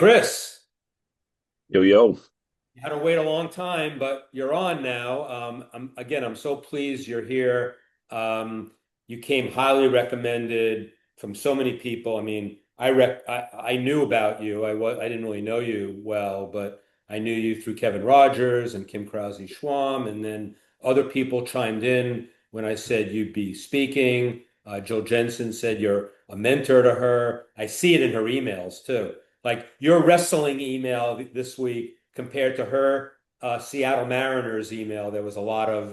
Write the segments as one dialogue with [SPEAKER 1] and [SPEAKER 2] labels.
[SPEAKER 1] Chris,
[SPEAKER 2] Yo, yo.
[SPEAKER 1] you had to wait a long time, but you're on now. I'm so pleased you're here. You came highly recommended from so many people. I mean, I knew about you. I didn't really know you well, but I knew you through Kevin Rogers and Kim Krause Schwam, and then other people chimed in when I said you'd be speaking. Jill Jensen said you're a mentor to her. I see it in her emails too. Like your wrestling email this week compared to her Seattle Mariners email, there was a lot of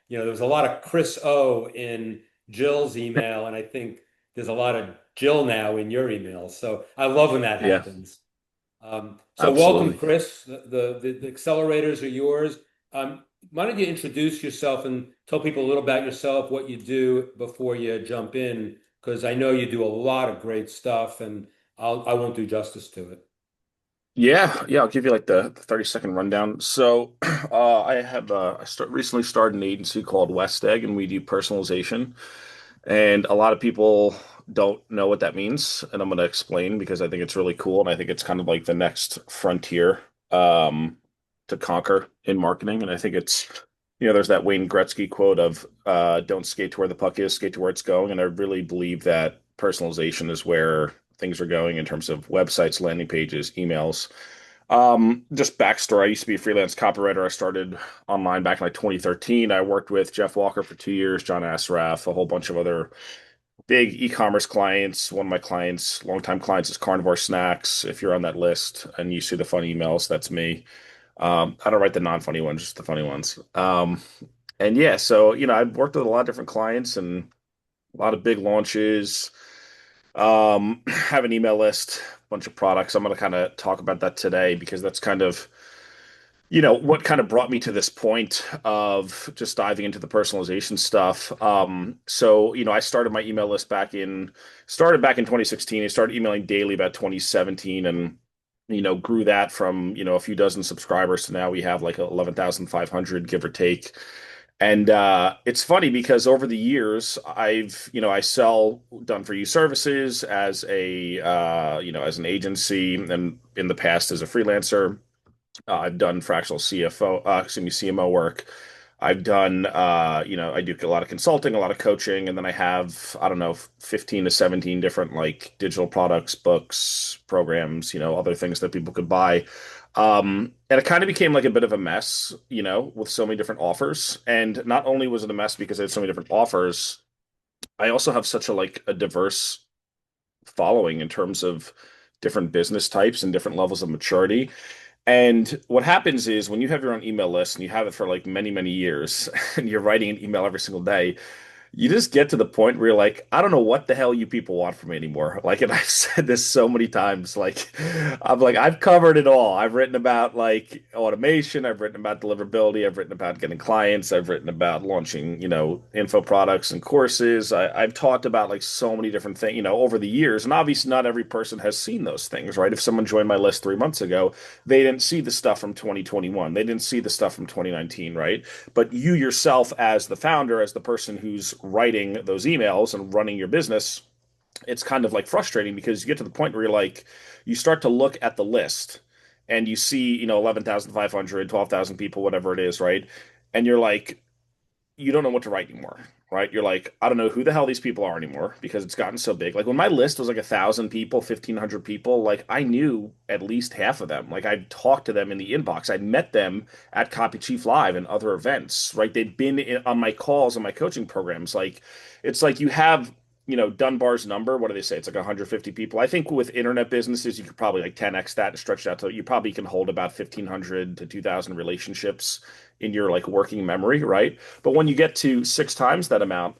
[SPEAKER 1] there was a lot of Chris O in Jill's email, and I think there's a lot of Jill now in your emails. So I love when that
[SPEAKER 2] Yeah,
[SPEAKER 1] happens. So welcome,
[SPEAKER 2] absolutely.
[SPEAKER 1] Chris. The accelerators are yours. Why don't you introduce yourself and tell people a little about yourself, what you do before you jump in, because I know you do a lot of great stuff, and I won't do justice to it.
[SPEAKER 2] Yeah, I'll give you like the 30-second rundown. So, recently started an agency called West Egg, and we do personalization. And a lot of people don't know what that means, and I'm going to explain because I think it's really cool, and I think it's kind of like the next frontier um, to conquer in marketing. And I think there's that Wayne Gretzky quote of "Don't skate to where the puck is, skate to where it's going." And I really believe that personalization is where things are going in terms of websites, landing pages, emails. Just backstory. I used to be a freelance copywriter. I started online back in like 2013. I worked with Jeff Walker for 2 years, John Assaraf, a whole bunch of other big e-commerce clients. One of my clients, longtime clients, is Carnivore Snacks. If you're on that list and you see the fun emails, that's me. I don't write the non-funny ones, just the funny ones. And yeah, so I've worked with a lot of different clients and a lot of big launches. Have an email list, a bunch of products. I'm going to kind of talk about that today because that's kind of what kind of brought me to this point of just diving into the personalization stuff. I started my email list started back in 2016. I started emailing daily about 2017 and grew that from a few dozen subscribers to now we have like 11,500, give or take. And it's funny because over the years, I sell done for you services as as an agency, and in the past as a freelancer. I've done fractional CMO work. I've done, I do a lot of consulting, a lot of coaching, and then I have, I don't know, 15 to 17 different like digital products, books, programs, other things that people could buy. And it kind of became like a bit of a mess, with so many different offers. And not only was it a mess because I had so many different offers, I also have such a diverse following in terms of different business types and different levels of maturity. And what happens is when you have your own email list and you have it for like many, many years and you're writing an email every single day, you just get to the point where you're like, I don't know what the hell you people want from me anymore. Like, and I've said this so many times. I've covered it all. I've written about like automation. I've written about deliverability. I've written about getting clients. I've written about launching, info products and courses. I've talked about like so many different things, over the years. And obviously, not every person has seen those things, right? If someone joined my list 3 months ago, they didn't see the stuff from 2021. They didn't see the stuff from 2019, right? But you yourself, as the founder, as the person who's writing those emails and running your business, it's kind of like frustrating because you get to the point where you start to look at the list and you see, 11,500, 12,000 people, whatever it is, right? And you're like, you don't know what to write anymore, right? You're like, I don't know who the hell these people are anymore because it's gotten so big. Like when my list was like 1,000 people, 1,500 people, like I knew at least half of them. Like I'd talked to them in the inbox. I'd met them at Copy Chief Live and other events, right? They'd been on my calls and my coaching programs. Like it's like you have Dunbar's number. What do they say? It's like 150 people. I think with internet businesses, you could probably like 10x that and stretch it out to you probably can hold about 1,500 to 2,000 relationships in your like working memory, right? But when you get to six times that amount,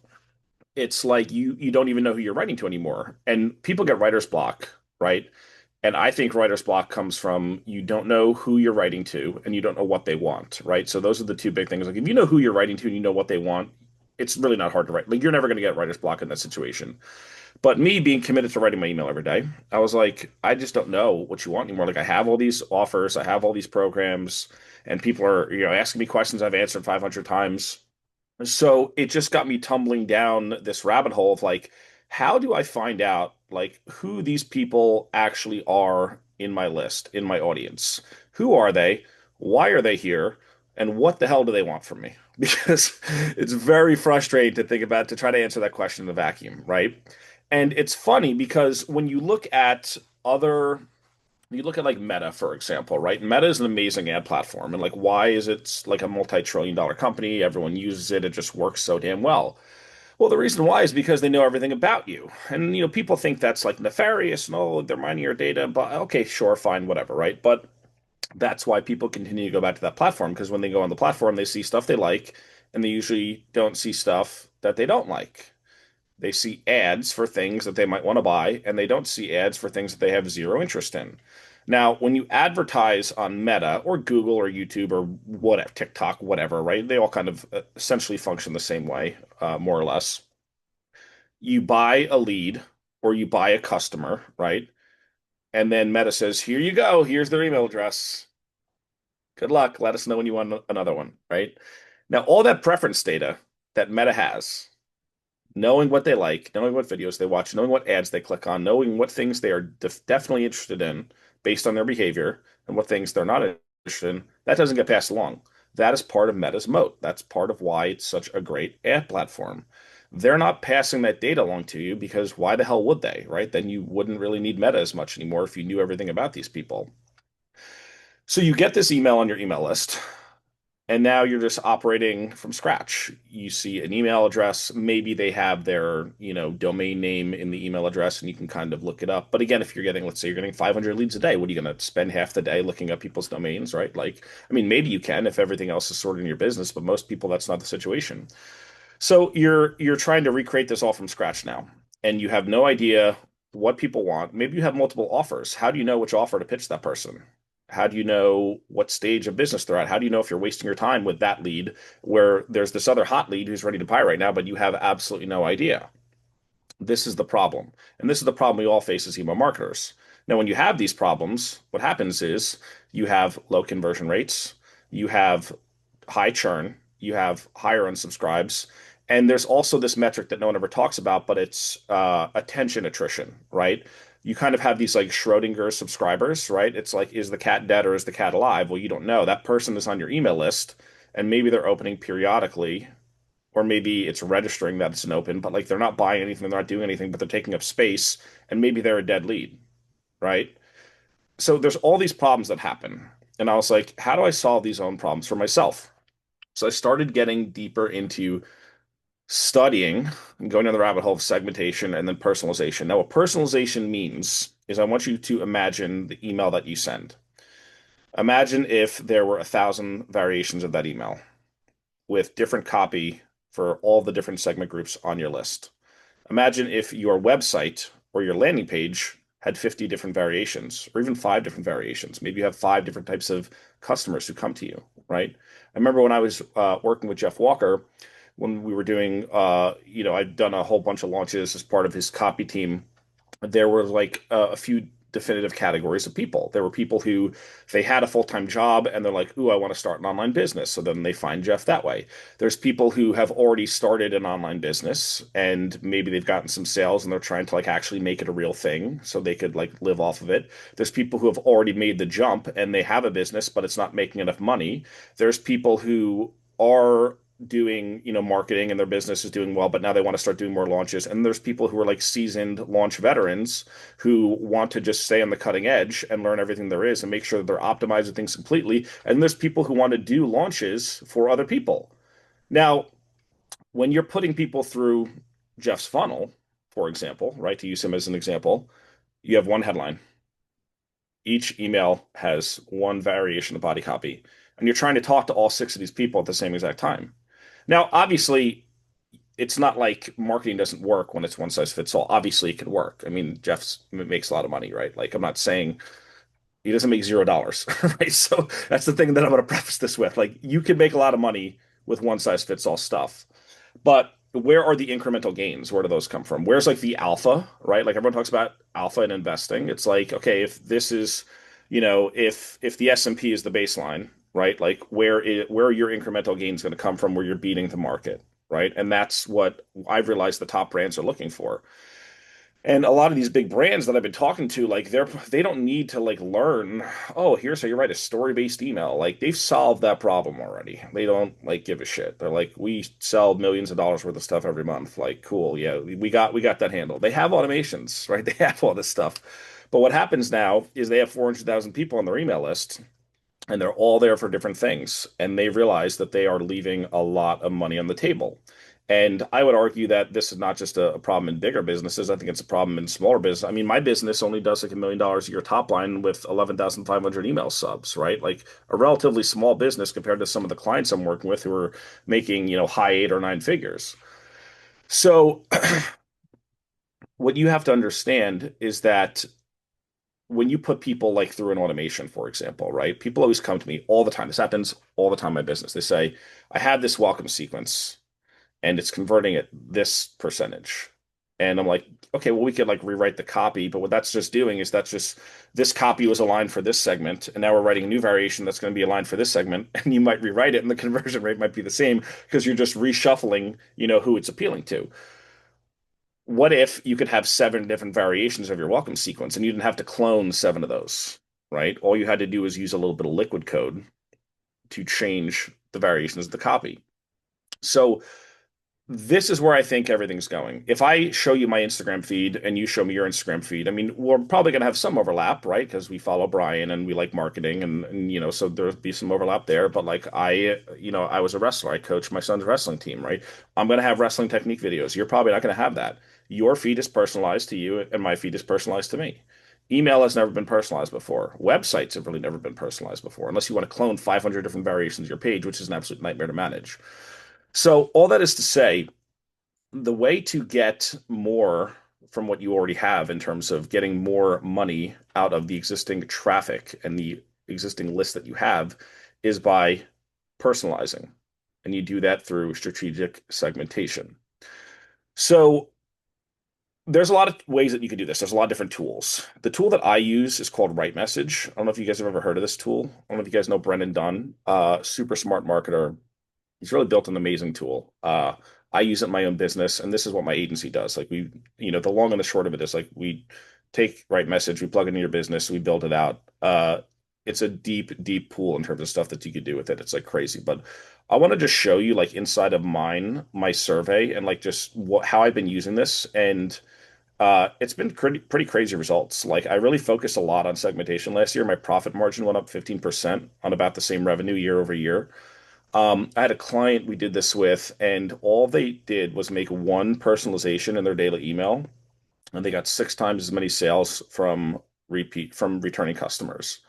[SPEAKER 2] it's like you don't even know who you're writing to anymore. And people get writer's block, right? And I think writer's block comes from you don't know who you're writing to and you don't know what they want, right? So those are the two big things. Like if you know who you're writing to and you know what they want, it's really not hard to write. Like you're never going to get writer's block in that situation. But me being committed to writing my email every day, I was like, I just don't know what you want anymore. Like I have all these offers, I have all these programs, and people are, asking me questions I've answered 500 times. So it just got me tumbling down this rabbit hole of like, how do I find out like who these people actually are in my list, in my audience? Who are they? Why are they here? And what the hell do they want from me? Because it's very frustrating to think about to try to answer that question in a vacuum, right? And it's funny because when other you look at like Meta, for example, right? Meta is an amazing ad platform. And like, why is it like a multi-trillion dollar company? Everyone uses it. It just works so damn well. Well, the reason why is because they know everything about you. And, people think that's like nefarious and oh, they're mining your data. But okay, sure, fine, whatever, right? But that's why people continue to go back to that platform because when they go on the platform, they see stuff they like and they usually don't see stuff that they don't like. They see ads for things that they might want to buy, and they don't see ads for things that they have zero interest in. Now, when you advertise on Meta or Google or YouTube or whatever, TikTok, whatever, right? They all kind of essentially function the same way, more or less. You buy a lead or you buy a customer, right? And then Meta says, here you go. Here's their email address. Good luck. Let us know when you want another one, right? Now, all that preference data that Meta has, knowing what they like, knowing what videos they watch, knowing what ads they click on, knowing what things they are definitely interested in based on their behavior and what things they're not interested in, that doesn't get passed along. That is part of Meta's moat. That's part of why it's such a great ad platform. They're not passing that data along to you because why the hell would they, right? Then you wouldn't really need Meta as much anymore if you knew everything about these people. So you get this email on your email list. And now you're just operating from scratch. You see an email address, maybe they have their, domain name in the email address and you can kind of look it up. But again, if you're getting, let's say you're getting 500 leads a day, what are you going to spend half the day looking up people's domains, right? Like, I mean, maybe you can if everything else is sorted in your business, but most people that's not the situation. So you're trying to recreate this all from scratch now, and you have no idea what people want. Maybe you have multiple offers. How do you know which offer to pitch that person? How do you know what stage of business they're at? How do you know if you're wasting your time with that lead where there's this other hot lead who's ready to buy right now, but you have absolutely no idea? This is the problem. And this is the problem we all face as email marketers. Now, when you have these problems, what happens is you have low conversion rates, you have high churn, you have higher unsubscribes, and there's also this metric that no one ever talks about, but it's attention attrition, right? You kind of have these like Schrodinger subscribers, right? It's like, is the cat dead or is the cat alive? Well, you don't know. That person is on your email list, and maybe they're opening periodically, or maybe it's registering that it's an open, but like they're not buying anything, they're not doing anything, but they're taking up space, and maybe they're a dead lead, right? So there's all these problems that happen. And I was like, how do I solve these own problems for myself? So I started getting deeper into studying and going down the rabbit hole of segmentation and then personalization. Now, what personalization means is I want you to imagine the email that you send. Imagine if there were 1,000 variations of that email with different copy for all the different segment groups on your list. Imagine if your website or your landing page had 50 different variations or even five different variations. Maybe you have five different types of customers who come to you, right? I remember when I was working with Jeff Walker, when we were doing, I'd done a whole bunch of launches as part of his copy team. There were like a few definitive categories of people. There were people who they had a full-time job and they're like, "Ooh, I want to start an online business." So then they find Jeff that way. There's people who have already started an online business and maybe they've gotten some sales and they're trying to like actually make it a real thing so they could like live off of it. There's people who have already made the jump and they have a business, but it's not making enough money. There's people who are doing marketing and their business is doing well, but now they want to start doing more launches. And there's people who are like seasoned launch veterans who want to just stay on the cutting edge and learn everything there is and make sure that they're optimizing things completely. And there's people who want to do launches for other people. Now, when you're putting people through Jeff's funnel, for example, right, to use him as an example, you have one headline. Each email has one variation of body copy, and you're trying to talk to all six of these people at the same exact time. Now, obviously, it's not like marketing doesn't work when it's one size fits all. Obviously, it can work. I mean, Jeff makes a lot of money, right? Like, I'm not saying he doesn't make $0, right? So that's the thing that I'm going to preface this with. Like, you can make a lot of money with one size fits all stuff, but where are the incremental gains? Where do those come from? Where's like the alpha, right? Like everyone talks about alpha in investing. It's like, okay, if this is, if the S&P is the baseline, right? Like where are your incremental gains going to come from where you're beating the market, right? And that's what I've realized the top brands are looking for. And a lot of these big brands that I've been talking to, like they don't need to like learn, oh, here's how you write a story-based email. Like they've solved that problem already. They don't like give a shit. They're like, we sell millions of dollars worth of stuff every month. Like, cool, yeah, we got that handled. They have automations, right? They have all this stuff. But what happens now is they have 400,000 people on their email list, and they're all there for different things. And they realize that they are leaving a lot of money on the table. And I would argue that this is not just a problem in bigger businesses. I think it's a problem in smaller business. I mean, my business only does like $1 million a year top line with 11,500 email subs, right? Like a relatively small business compared to some of the clients I'm working with who are making, high 8 or 9 figures. So what you have to understand is that when you put people like through an automation, for example, right? People always come to me all the time. This happens all the time in my business. They say, I have this welcome sequence and it's converting at this percentage. And I'm like, okay, well, we could like rewrite the copy, but what that's just doing is that's just this copy was aligned for this segment, and now we're writing a new variation that's going to be aligned for this segment, and you might rewrite it, and the conversion rate might be the same because you're just reshuffling, who it's appealing to. What if you could have 7 different variations of your welcome sequence and you didn't have to clone 7 of those, right? All you had to do was use a little bit of liquid code to change the variations of the copy. So this is where I think everything's going. If I show you my Instagram feed and you show me your Instagram feed, I mean, we're probably going to have some overlap, right? Because we follow Brian and we like marketing and so there'll be some overlap there. But like I was a wrestler. I coach my son's wrestling team, right? I'm going to have wrestling technique videos. You're probably not going to have that. Your feed is personalized to you and my feed is personalized to me. Email has never been personalized before. Websites have really never been personalized before, unless you want to clone 500 different variations of your page, which is an absolute nightmare to manage. So all that is to say, the way to get more from what you already have in terms of getting more money out of the existing traffic and the existing list that you have is by personalizing. And you do that through strategic segmentation. So there's a lot of ways that you can do this. There's a lot of different tools. The tool that I use is called Right Message. I don't know if you guys have ever heard of this tool. I don't know if you guys know Brendan Dunn, super smart marketer. He's really built an amazing tool. I use it in my own business, and this is what my agency does. Like the long and the short of it is like we take Right Message, we plug it into your business, we build it out. It's a deep, deep pool in terms of stuff that you could do with it. It's like crazy. But I want to just show you like inside of my survey, and like just how I've been using this. And it's been pretty crazy results. Like I really focused a lot on segmentation last year. My profit margin went up 15% on about the same revenue year over year. I had a client we did this with, and all they did was make one personalization in their daily email, and they got 6 times as many sales from returning customers.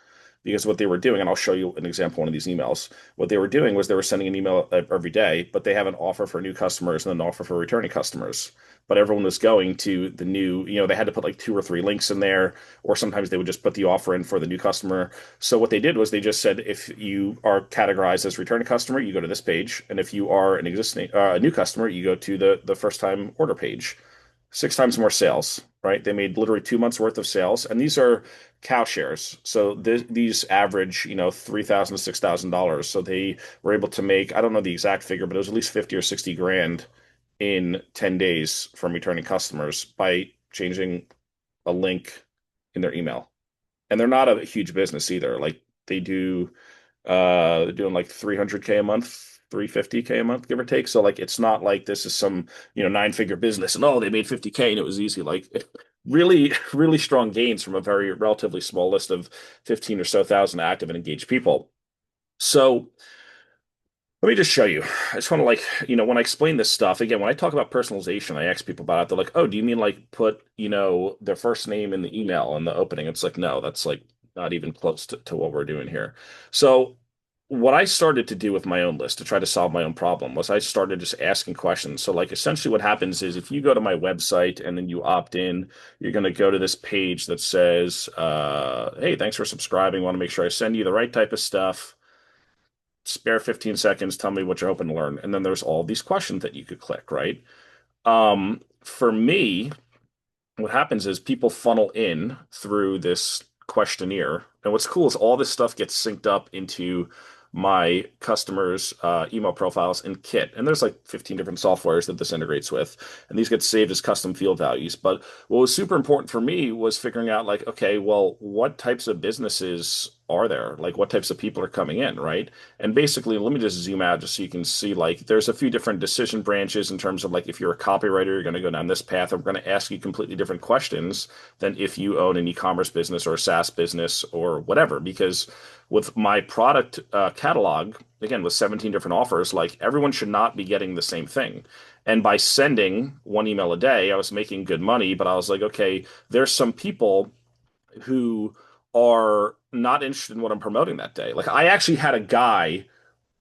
[SPEAKER 2] Because what they were doing, and I'll show you an example of one of these emails. What they were doing was they were sending an email every day, but they have an offer for new customers and an offer for returning customers. But everyone was going to the new, they had to put like 2 or 3 links in there, or sometimes they would just put the offer in for the new customer. So what they did was they just said, if you are categorized as returning customer, you go to this page, and if you are an existing a new customer, you go to the first time order page. 6 times more sales, right? They made literally 2 months worth of sales, and these are cow shares. So these average, $3,000 to $6,000. So they were able to make, I don't know the exact figure, but it was at least 50 or 60 grand in 10 days from returning customers by changing a link in their email. And they're not a huge business either. Like they're doing like 300K a month, 350K a month, give or take. So like it's not like this is some, 9-figure business and they made 50K and it was easy. Like really, really strong gains from a very relatively small list of 15 or so thousand active and engaged people. So let me just show you. I just want to when I explain this stuff, again, when I talk about personalization, I ask people about it. They're like, oh, do you mean like put, their first name in the email in the opening? It's like, no, that's like not even close to what we're doing here. So what I started to do with my own list to try to solve my own problem was I started just asking questions. So like essentially what happens is if you go to my website and then you opt in, you're going to go to this page that says, hey, thanks for subscribing. Want to make sure I send you the right type of stuff. Spare 15 seconds, tell me what you're hoping to learn. And then there's all these questions that you could click, right? For me, what happens is people funnel in through this questionnaire. And what's cool is all this stuff gets synced up into my customers' email profiles in Kit. And there's like 15 different softwares that this integrates with, and these get saved as custom field values. But what was super important for me was figuring out like, okay, well, what types of businesses are there? Like what types of people are coming in, right? And basically, let me just zoom out just so you can see like there's a few different decision branches in terms of like if you're a copywriter, you're going to go down this path. I'm going to ask you completely different questions than if you own an e-commerce business or a SaaS business or whatever. Because with my product catalog, again, with 17 different offers, like everyone should not be getting the same thing. And by sending one email a day, I was making good money, but I was like, okay, there's some people who are not interested in what I'm promoting that day. Like I actually had a guy,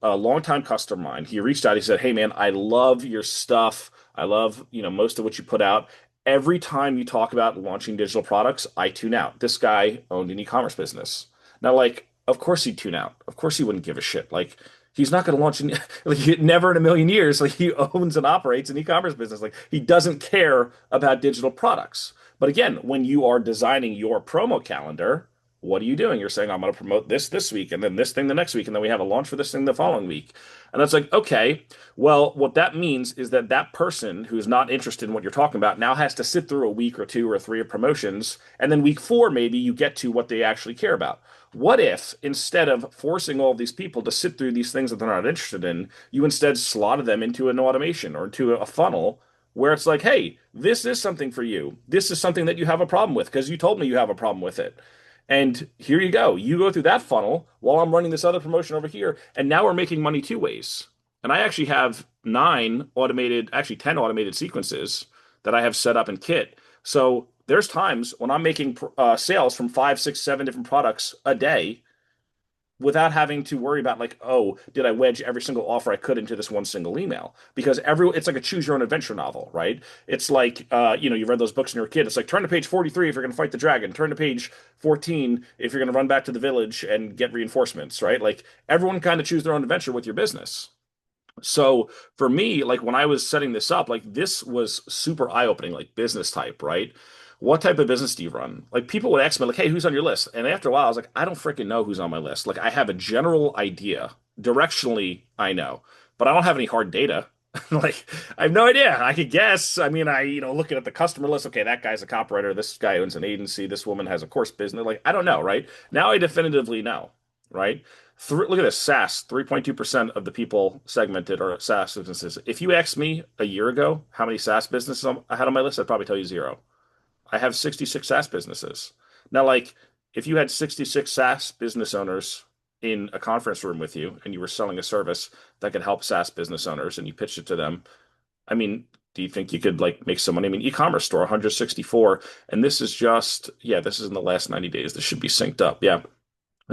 [SPEAKER 2] a longtime customer of mine. He reached out. He said, "Hey man, I love your stuff. I love, most of what you put out. Every time you talk about launching digital products, I tune out." This guy owned an e-commerce business. Now, like, of course he'd tune out. Of course he wouldn't give a shit. Like, he's not going to launch like never in a million years. Like he owns and operates an e-commerce business. Like he doesn't care about digital products. But again, when you are designing your promo calendar, what are you doing? You're saying, I'm going to promote this week, and then this thing the next week, and then we have a launch for this thing the following week. And that's like, okay, well, what that means is that that person who's not interested in what you're talking about now has to sit through a week or two or three of promotions, and then week four, maybe you get to what they actually care about. What if instead of forcing all of these people to sit through these things that they're not interested in, you instead slotted them into an automation or into a funnel where it's like, hey, this is something for you. This is something that you have a problem with because you told me you have a problem with it. And here you go. You go through that funnel while I'm running this other promotion over here. And now we're making money two ways. And I actually have 10 automated sequences that I have set up in Kit. So there's times when I'm making sales from five, six, seven different products a day without having to worry about like, oh, did I wedge every single offer I could into this one single email? Because it's like a choose your own adventure novel, right? It's like, you read those books when you were a kid. It's like turn to page 43 if you're going to fight the dragon, turn to page 14 if you're going to run back to the village and get reinforcements, right? Like everyone kind of choose their own adventure with your business. So for me, like when I was setting this up, like this was super eye-opening, like business type, right? What type of business do you run? Like people would ask me, like, hey, who's on your list? And after a while, I was like, I don't freaking know who's on my list. Like I have a general idea. Directionally, I know, but I don't have any hard data. Like I have no idea. I could guess. I mean, looking at the customer list, okay, that guy's a copywriter, this guy owns an agency, this woman has a course business. Like I don't know, right? Now I definitively know, right? Look at this, SaaS, 3.2% of the people segmented are SaaS businesses. If you asked me a year ago how many SaaS businesses I had on my list, I'd probably tell you zero. I have 66 SaaS businesses. Now, like, if you had 66 SaaS business owners in a conference room with you and you were selling a service that could help SaaS business owners and you pitched it to them, I mean, do you think you could like make some money? I mean, e-commerce store, 164, and this is just, yeah, this is in the last 90 days. This should be synced up. Yeah.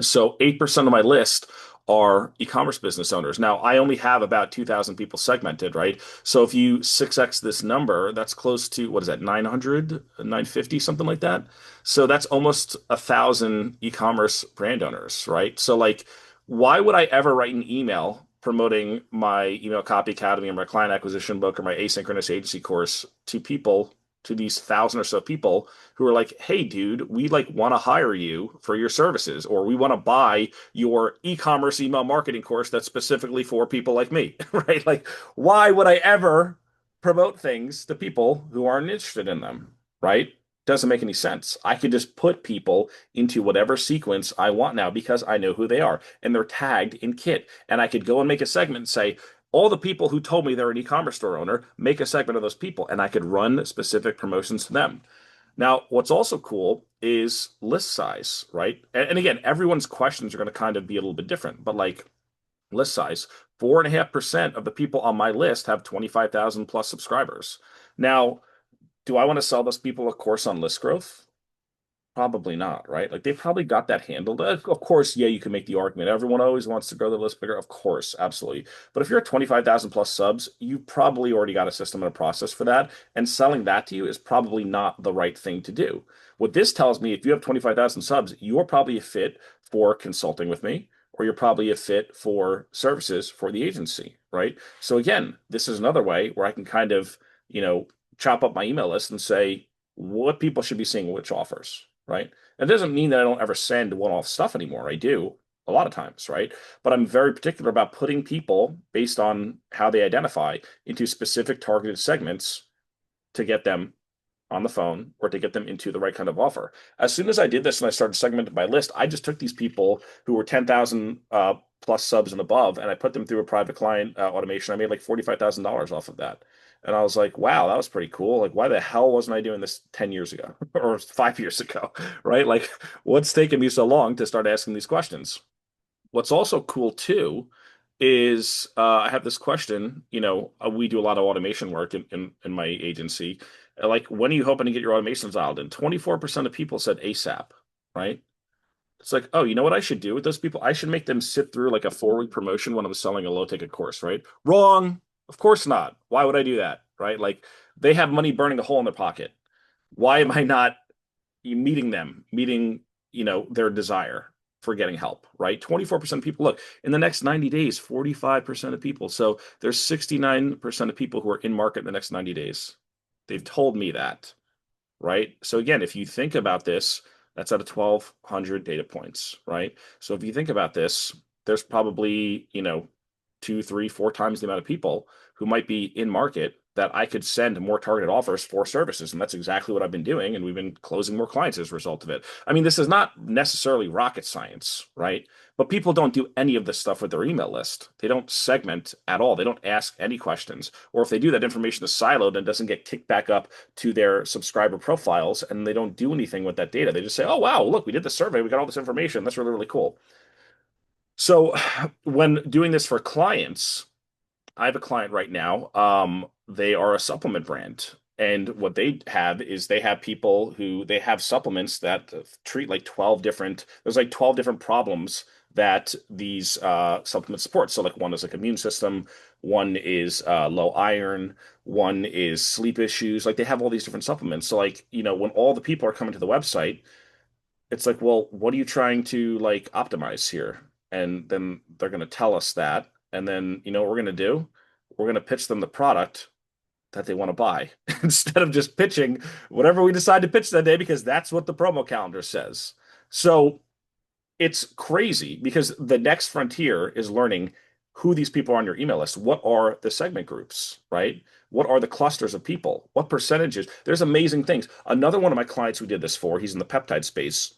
[SPEAKER 2] So 8% of my list are e-commerce business owners. Now, I only have about 2,000 people segmented, right? So if you 6x this number, that's close to, what is that, 900, 950, something like that. So that's almost 1,000 e-commerce brand owners, right? So like, why would I ever write an email promoting my Email Copy Academy or my client acquisition book or my asynchronous agency course to people, to these 1,000 or so people who are like, hey, dude, we like want to hire you for your services, or we want to buy your e-commerce email marketing course that's specifically for people like me, right? Like, why would I ever promote things to people who aren't interested in them, right? Doesn't make any sense. I could just put people into whatever sequence I want now because I know who they are and they're tagged in Kit. And I could go and make a segment and say, all the people who told me they're an e-commerce store owner, make a segment of those people, and I could run specific promotions to them. Now, what's also cool is list size, right? And again, everyone's questions are going to kind of be a little bit different, but like list size, 4.5% of the people on my list have 25,000 plus subscribers. Now, do I want to sell those people a course on list growth? Probably not, right? Like they probably got that handled. Of course, yeah, you can make the argument. Everyone always wants to grow the list bigger. Of course, absolutely. But if you're at 25,000 plus subs, you probably already got a system and a process for that. And selling that to you is probably not the right thing to do. What this tells me, if you have 25,000 subs, you're probably a fit for consulting with me, or you're probably a fit for services for the agency, right? So again, this is another way where I can kind of, chop up my email list and say what people should be seeing which offers, right? It doesn't mean that I don't ever send one-off stuff anymore. I do, a lot of times, right? But I'm very particular about putting people based on how they identify into specific targeted segments to get them on the phone or to get them into the right kind of offer. As soon as I did this and I started segmenting my list, I just took these people who were 10,000 plus subs and above, and I put them through a private client automation. I made like $45,000 off of that. And I was like, wow, that was pretty cool. Like, why the hell wasn't I doing this 10 years ago or 5 years ago? Right? Like, what's taken me so long to start asking these questions? What's also cool too is I have this question. We do a lot of automation work in my agency. Like, when are you hoping to get your automations dialed in? 24% of people said ASAP, right? It's like, oh, you know what I should do with those people? I should make them sit through like a 4 week promotion when I'm selling a low ticket course, right? Wrong. Of course not. Why would I do that? Right? Like, they have money burning a hole in their pocket. Why am I not meeting them, meeting, their desire for getting help, right? 24% of people look in the next 90 days, 45% of people. So there's 69% of people who are in market in the next 90 days. They've told me that, right? So again, if you think about this, that's out of 1,200 data points, right? So if you think about this, there's probably, two, three, four times the amount of people who might be in market that I could send more targeted offers for services. And that's exactly what I've been doing. And we've been closing more clients as a result of it. I mean, this is not necessarily rocket science, right? But people don't do any of this stuff with their email list. They don't segment at all. They don't ask any questions. Or if they do, that information is siloed and doesn't get kicked back up to their subscriber profiles, and they don't do anything with that data. They just say, oh, wow, look, we did the survey. We got all this information. That's really, really cool. So when doing this for clients, I have a client right now. They are a supplement brand. And what they have is they have people who they have supplements that treat like 12 different, there's like 12 different problems that these supplements support. So like one is like immune system, one is low iron, one is sleep issues. Like they have all these different supplements. So like, when all the people are coming to the website, it's like, well, what are you trying to like optimize here? And then they're going to tell us that. And then, what we're going to do? We're going to pitch them the product that they want to buy instead of just pitching whatever we decide to pitch that day because that's what the promo calendar says. So it's crazy because the next frontier is learning who these people are on your email list. What are the segment groups, right? What are the clusters of people? What percentages? There's amazing things. Another one of my clients we did this for, he's in the peptide space.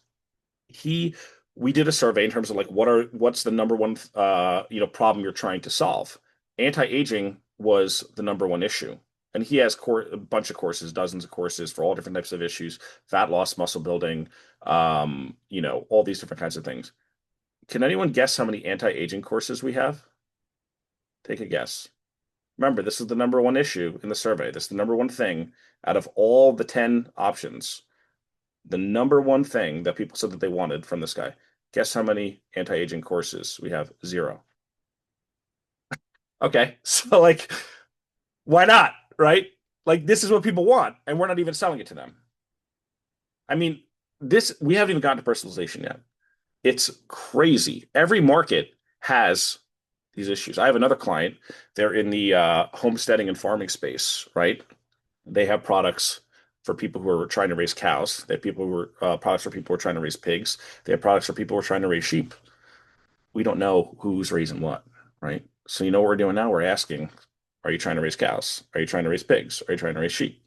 [SPEAKER 2] he we did a survey in terms of like what's the number one problem you're trying to solve. Anti-aging was the number one issue. And he has a bunch of courses, dozens of courses for all different types of issues, fat loss, muscle building, all these different kinds of things. Can anyone guess how many anti-aging courses we have? Take a guess. Remember, this is the number one issue in the survey. This is the number one thing out of all the 10 options. The number one thing that people said that they wanted from this guy. Guess how many anti-aging courses we have? Zero. Okay. So like, why not? Right? Like this is what people want, and we're not even selling it to them. I mean, we haven't even gotten to personalization yet. It's crazy. Every market has these issues. I have another client. They're in the homesteading and farming space, right? They have products for people who are trying to raise cows. They have people who are products for people who are trying to raise pigs. They have products for people who are trying to raise sheep. We don't know who's raising what, right? So you know what we're doing now? We're asking, are you trying to raise cows? Are you trying to raise pigs? Are you trying to raise sheep?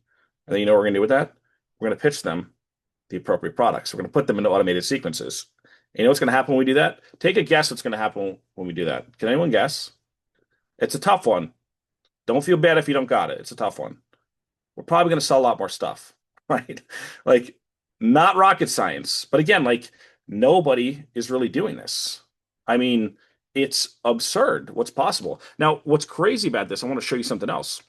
[SPEAKER 2] And then you know what we're going to do with that? We're going to pitch them the appropriate products. We're going to put them into automated sequences. And you know what's going to happen when we do that? Take a guess what's going to happen when we do that. Can anyone guess? It's a tough one. Don't feel bad if you don't got it. It's a tough one. We're probably going to sell a lot more stuff, right? Like, not rocket science. But again, like, nobody is really doing this. I mean, it's absurd what's possible. Now, what's crazy about this, I want to show you something else.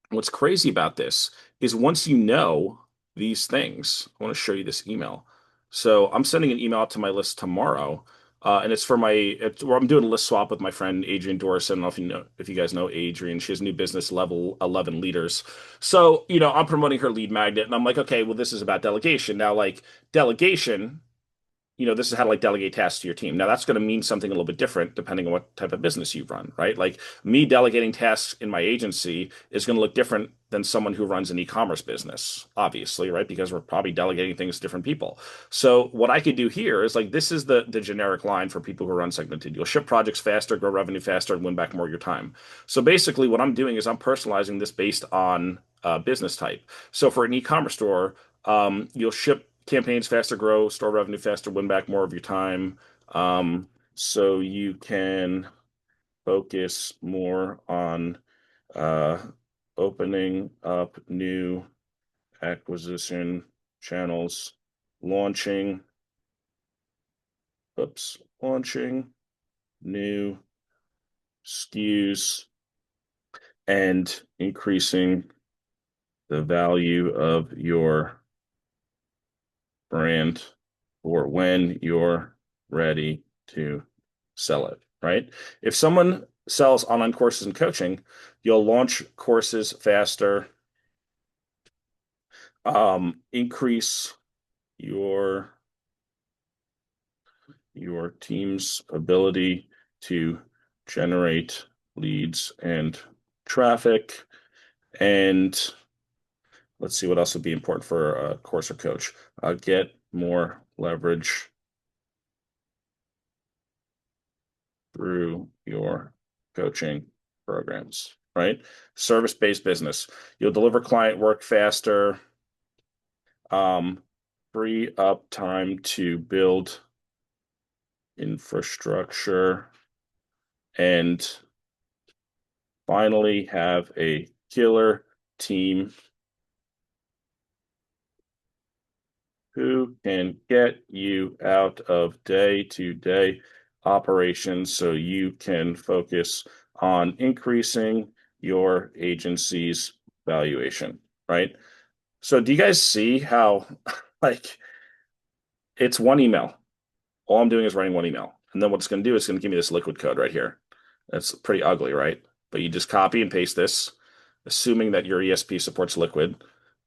[SPEAKER 2] What's crazy about this is once you know these things, I want to show you this email. So I'm sending an email out to my list tomorrow. And it's where I'm doing a list swap with my friend Adrienne Doris. I don't know if you guys know Adrienne. She has new business level 11 leaders. So, I'm promoting her lead magnet and I'm like, okay, well, this is about delegation. Now, like delegation, this is how to like delegate tasks to your team. Now that's going to mean something a little bit different depending on what type of business you run, right? Like me delegating tasks in my agency is going to look different than someone who runs an e-commerce business, obviously, right? Because we're probably delegating things to different people. So what I could do here is like this is the generic line for people who run segmented. You'll ship projects faster, grow revenue faster, and win back more of your time. So basically, what I'm doing is I'm personalizing this based on business type. So for an e-commerce store, you'll ship campaigns faster, grow store revenue faster, win back more of your time. So you can focus more on uh, opening up new acquisition channels, launching, launching new SKUs, and increasing the value of your brand for when you're ready to sell it, right? If someone sells online courses and coaching, you'll launch courses faster, increase your team's ability to generate leads and traffic. And let's see what else would be important for a course or coach. Get more leverage through your coaching programs, right? Service-based business. You'll deliver client work faster, free up time to build infrastructure, and finally have a killer team who can get you out of day-to-day operations so you can focus on increasing your agency's valuation, right? So do you guys see how like it's one email? All I'm doing is writing one email. And then what it's going to do is going to give me this liquid code right here. That's pretty ugly, right? But you just copy and paste this, assuming that your ESP supports liquid,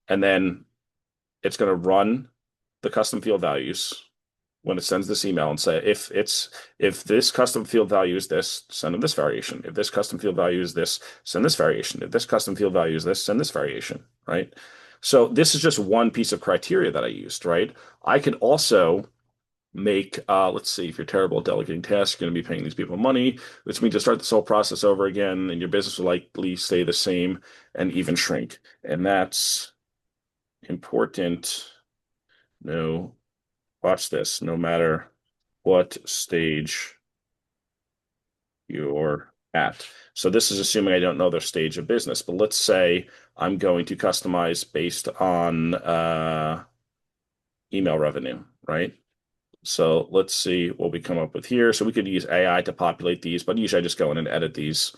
[SPEAKER 2] and then it's going to run the custom field values when it sends this email and say if this custom field value is this, send them this variation. If this custom field value is this, send this variation. If this custom field value is this, send this variation, right? So this is just one piece of criteria that I used, right? I could also make let's see, if you're terrible at delegating tasks, you're going to be paying these people money, which means to start this whole process over again, and your business will likely stay the same and even shrink. And that's important. No, watch this, no matter what stage you're at. So this is assuming I don't know their stage of business, but let's say I'm going to customize based on email revenue, right? So let's see what we come up with here. So we could use AI to populate these, but usually I just go in and edit these.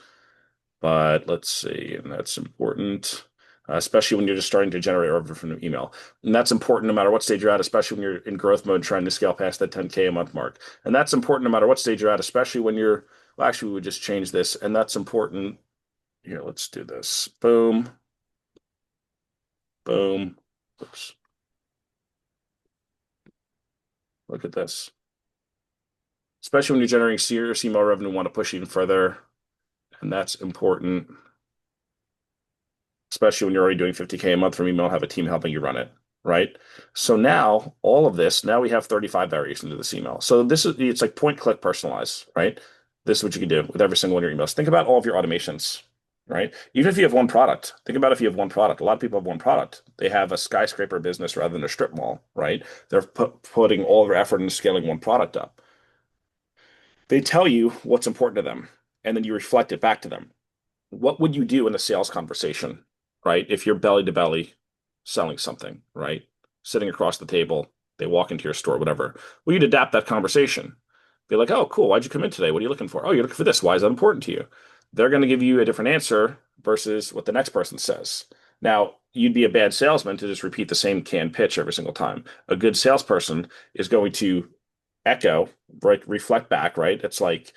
[SPEAKER 2] But let's see, and that's important, especially when you're just starting to generate revenue from an email. And that's important no matter what stage you're at, especially when you're in growth mode trying to scale past that 10K a month mark. And that's important no matter what stage you're at, especially when you're, well, actually, we would just change this. And that's important. Here, let's do this. Boom. Boom. Oops. Look at this. Especially when you're generating serious email revenue, want to push even further. And that's important, especially when you're already doing 50K a month from email, have a team helping you run it, right? So now all of this, now we have 35 variations of this email. So this is, it's like point, click, personalize, right? This is what you can do with every single one of your emails. Think about all of your automations, right? Even if you have one product, think about if you have one product. A lot of people have one product. They have a skyscraper business rather than a strip mall, right? They're putting all their effort into scaling one product up. They tell you what's important to them, and then you reflect it back to them. What would you do in a sales conversation, right? If you're belly to belly selling something, right? Sitting across the table, they walk into your store, whatever. Well, you'd adapt that conversation. Be like, oh, cool. Why'd you come in today? What are you looking for? Oh, you're looking for this. Why is that important to you? They're going to give you a different answer versus what the next person says. Now, you'd be a bad salesman to just repeat the same canned pitch every single time. A good salesperson is going to echo, right, reflect back, right? It's like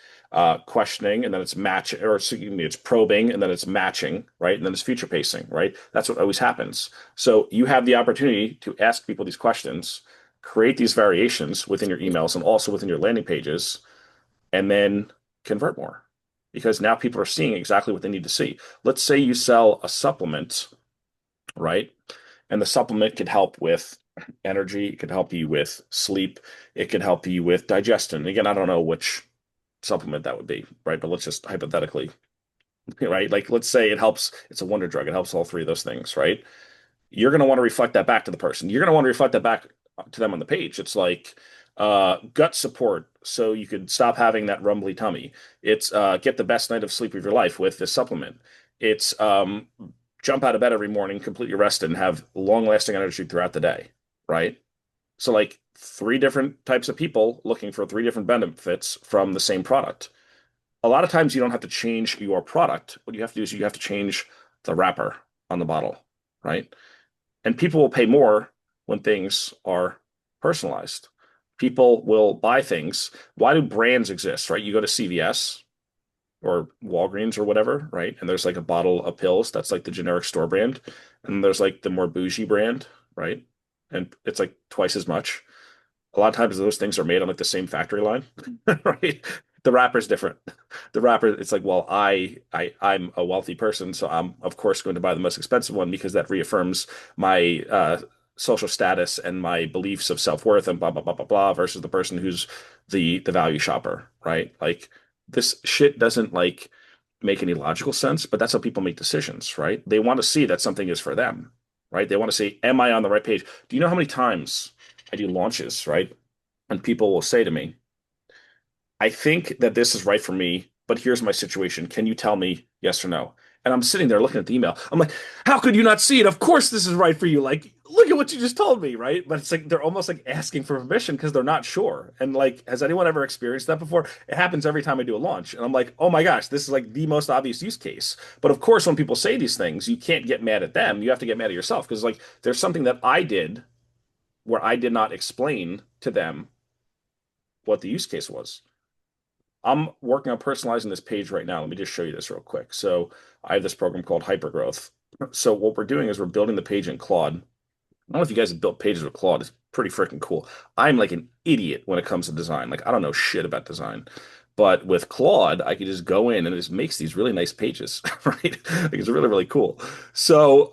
[SPEAKER 2] questioning, and then it's match, or excuse me, it's probing, and then it's matching, right? And then it's future pacing, right? That's what always happens. So you have the opportunity to ask people these questions create these variations within your emails and also within your landing pages, and then convert more. Because now people are seeing exactly what they need to see. Let's say you sell a supplement, right? And the supplement could help with energy, it could help you with sleep, it could help you with digestion. Again, I don't know which supplement that would be, right? But let's just hypothetically, right? Like, let's say it helps, it's a wonder drug, it helps all three of those things, right? You're going to want to reflect that back to the person. You're going to want to reflect that back to them on the page. It's like gut support so you could stop having that rumbly tummy. It's get the best night of sleep of your life with this supplement. It's jump out of bed every morning, completely rested, and have long-lasting energy throughout the day, right? So like three different types of people looking for three different benefits from the same product. A lot of times you don't have to change your product. What you have to do is you have to change the wrapper on the bottle, right? And people will pay more when things are personalized. People will buy things. Why do brands exist, right? You go to CVS or Walgreens or whatever, right? And there's like a bottle of pills that's like the generic store brand. And there's like the more bougie brand, right? And it's like twice as much. A lot of times those things are made on like the same factory line, right? The wrapper's different. The wrapper, it's like, well, I'm a wealthy person, so I'm of course going to buy the most expensive one because that reaffirms my social status and my beliefs of self-worth and blah blah blah blah blah versus the person who's the value shopper, right? Like this shit doesn't like make any logical sense, but that's how people make decisions, right? They want to see that something is for them, right? They want to say, am I on the right page? Do you know how many times I do launches, right? And people will say to me, I think that this is right for me, but here's my situation. Can you tell me yes or no? And I'm sitting there looking at the email. I'm like, how could you not see it? Of course this is right for you. Like, look at what you just told me, right? But it's like they're almost like asking for permission because they're not sure. And like, has anyone ever experienced that before? It happens every time I do a launch. And I'm like, oh my gosh, this is like the most obvious use case. But of course, when people say these things, you can't get mad at them. You have to get mad at yourself because like there's something that I did where I did not explain to them what the use case was. I'm working on personalizing this page right now. Let me just show you this real quick. So I have this program called Hypergrowth. So what we're doing is we're building the page in Claude. I don't know if you guys have built pages with Claude. It's pretty freaking cool. I'm like an idiot when it comes to design. Like I don't know shit about design. But with Claude, I can just go in and it just makes these really nice pages, right? Like it's really, really cool. So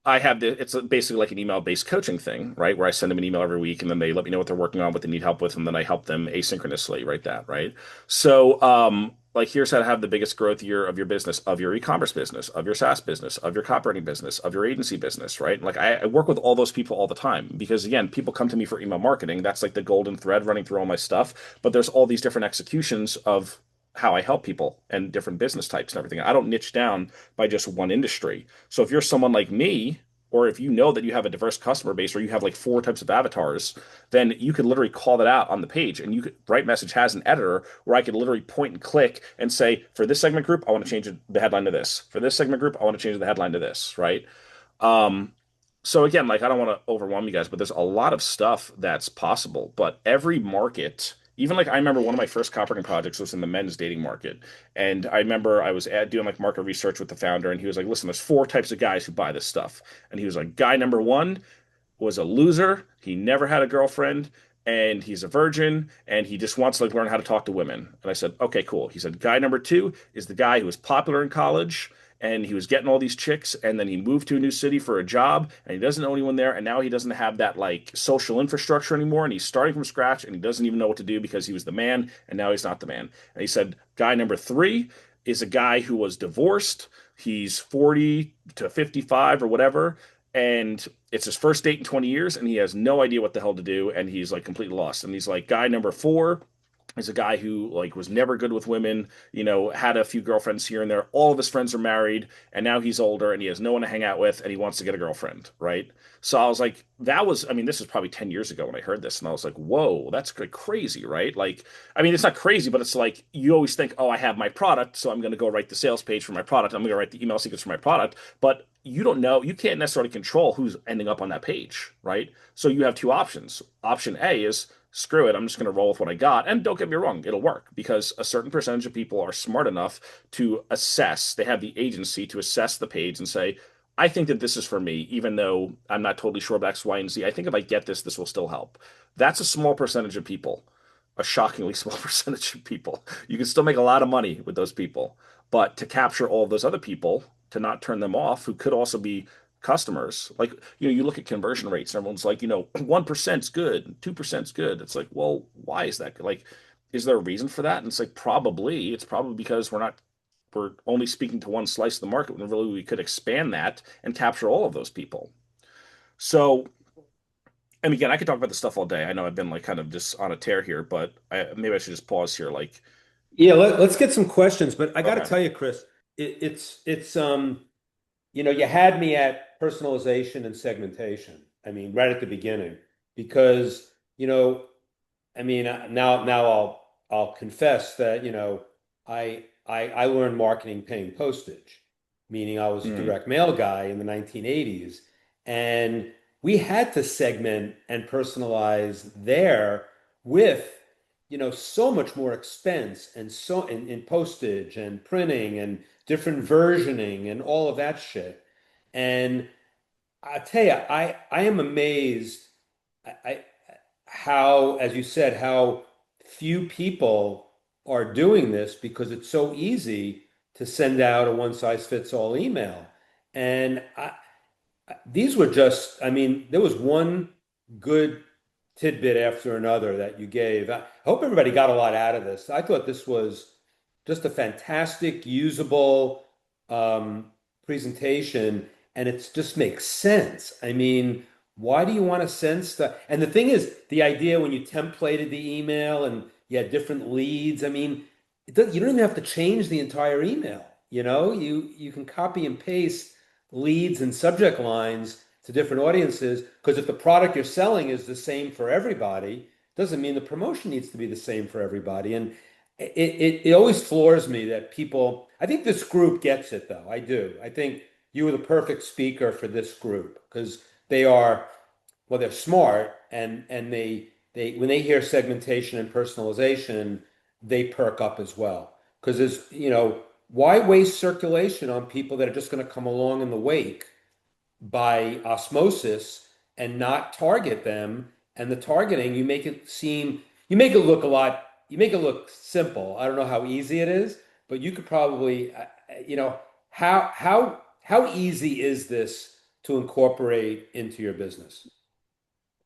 [SPEAKER 2] I have it's basically like an email-based coaching thing, right? Where I send them an email every week and then they let me know what they're working on, what they need help with, and then I help them asynchronously, right? That, right? So like here's how to have the biggest growth year of your business, of your e-commerce business, of your SaaS business, of your copywriting business, of your agency business, right? Like I work with all those people all the time because again, people come to me for email marketing. That's like the golden thread running through all my stuff. But there's all these different executions of how I help people and different business types and everything. I don't niche down by just one industry. So if you're someone like me, or if you know that you have a diverse customer base or you have like four types of avatars, then you could literally call that out on the page. And you could BrightMessage has an editor where I could literally point and click and say, for this segment group, I want to change the headline to this. For this segment group, I want to change the headline to this, right? Um, so again, like I don't want to overwhelm you guys, but there's a lot of stuff that's possible. But every market, even like I remember one of my first copywriting projects was in the men's dating market. And I remember I was doing like market research with the founder, and he was like, listen, there's four types of guys who buy this stuff. And he was like, guy number one was a loser. He never had a girlfriend and he's a virgin and he just wants to like learn how to talk to women. And I said, okay, cool. He said, guy number two is the guy who was popular in college and he was getting all these chicks and then he moved to a new city for a job and he doesn't know anyone there and now he doesn't have that like social infrastructure anymore and he's starting from scratch and he doesn't even know what to do because he was the man and now he's not the man. And he said, guy number three is a guy who was divorced. He's 40 to 55 or whatever, and it's his first date in 20 years and he has no idea what the hell to do and he's like completely lost. And he's like guy number four is a guy who like was never good with women, had a few girlfriends here and there. All of his friends are married and now he's older and he has no one to hang out with and he wants to get a girlfriend, right? So I was like, I mean, this is probably 10 years ago when I heard this and I was like, whoa, that's like crazy, right? Like, I mean, it's not crazy, but it's like you always think, oh, I have my product, so I'm going to go write the sales page for my product. I'm going to write the email secrets for my product, but you don't know, you can't necessarily control who's ending up on that page, right? So you have two options. Option A is screw it, I'm just going to roll with what I got. And don't get me wrong, it'll work because a certain percentage of people are smart enough to assess, they have the agency to assess the page and say, I think that this is for me, even though I'm not totally sure about X, Y, and Z. I think if I get this, this will still help. That's a small percentage of people, a shockingly small percentage of people. You can still make a lot of money with those people, but to capture all of those other people, to not turn them off, who could also be customers. Like, you look at conversion rates, and everyone's like, 1%'s good, 2%'s good. It's like, well, why is that? Like, is there a reason for that? And it's like, probably. It's probably because we're only speaking to one slice of the market when really we could expand that and capture all of those people. So, and again, I could talk about this stuff all day. I know I've been like kind of just on a tear here, but maybe I should just pause here. Like,
[SPEAKER 1] Yeah, let's get some questions. But I got to
[SPEAKER 2] okay,
[SPEAKER 1] tell you, Chris, you had me at personalization and segmentation. I mean, right at the beginning, because now I'll confess that I learned marketing paying postage, meaning I was a
[SPEAKER 2] mm,
[SPEAKER 1] direct mail guy in the 1980s, and we had to segment and personalize there with so much more expense and so in postage and printing and different versioning and all of that shit. And I tell you, I am amazed. I how, as you said, how few people are doing this because it's so easy to send out a one size fits all email. And these were just, I mean, there was one good tidbit after another that you gave. I hope everybody got a lot out of this. I thought this was just a fantastic, usable presentation, and it just makes sense. I mean, why do you want to send stuff? And the thing is, the idea when you templated the email and you had different leads, I mean, you don't even have to change the entire email. You can copy and paste leads and subject lines to different audiences because if the product you're selling is the same for everybody, doesn't mean the promotion needs to be the same for everybody. And it always floors me that people, I think this group gets it though. I do. I think you were the perfect speaker for this group because they are, well, they're smart and they when they hear segmentation and personalization, they perk up as well. Because why waste circulation on people that are just going to come along in the wake by osmosis and not target them? And the targeting, you make it look a lot, you make it look simple. I don't know how easy it is, but you could probably, how easy is this to incorporate into your business?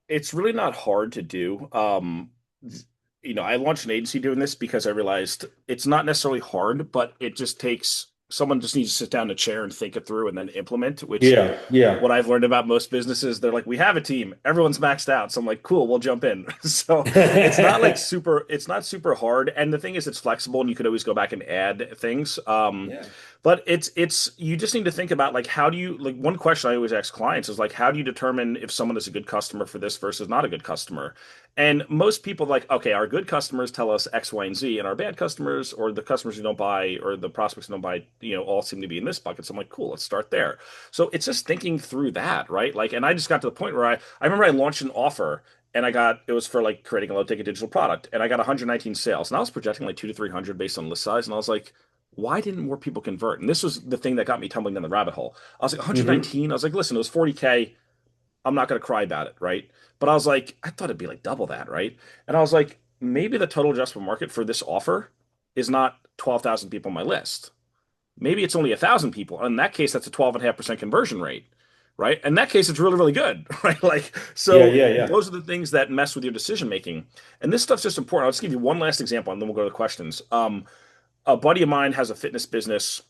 [SPEAKER 2] it's really not hard to do. I launched an agency doing this because I realized it's not necessarily hard, but it just takes someone just needs to sit down in a chair and think it through and then implement, which
[SPEAKER 1] Yeah, yeah.
[SPEAKER 2] what I've learned about most businesses, they're like, we have a team, everyone's maxed out. So I'm like, cool, we'll jump in. So it's not super hard. And the thing is, it's flexible and you could always go back and add things.
[SPEAKER 1] Yeah.
[SPEAKER 2] But you just need to think about like, how do you, like, one question I always ask clients is like, how do you determine if someone is a good customer for this versus not a good customer? And most people like, okay, our good customers tell us X, Y, and Z, and our bad customers or the customers who don't buy or the prospects who don't buy, all seem to be in this bucket. So I'm like, cool, let's start there. So it's just thinking through that, right? Like, and I just got to the point where I remember I launched an offer and it was for like creating a low ticket digital product and I got 119 sales and I was projecting like 2 to 300 based on list size. And I was like, why didn't more people convert? And this was the thing that got me tumbling down the rabbit hole. I was like,
[SPEAKER 1] Hmm.
[SPEAKER 2] 119. I was like, listen, it was 40K. I'm not going to cry about it, right? But I was like, I thought it'd be like double that, right? And I was like, maybe the total addressable market for this offer is not 12,000 people on my list. Maybe it's only 1,000 people. In that case, that's a 12.5% conversion rate, right? In that case, it's really, really good, right? Like,
[SPEAKER 1] Yeah,
[SPEAKER 2] so
[SPEAKER 1] yeah, yeah.
[SPEAKER 2] those are the things that mess with your decision making. And this stuff's just important. I'll just give you one last example and then we'll go to the questions. A buddy of mine has a fitness business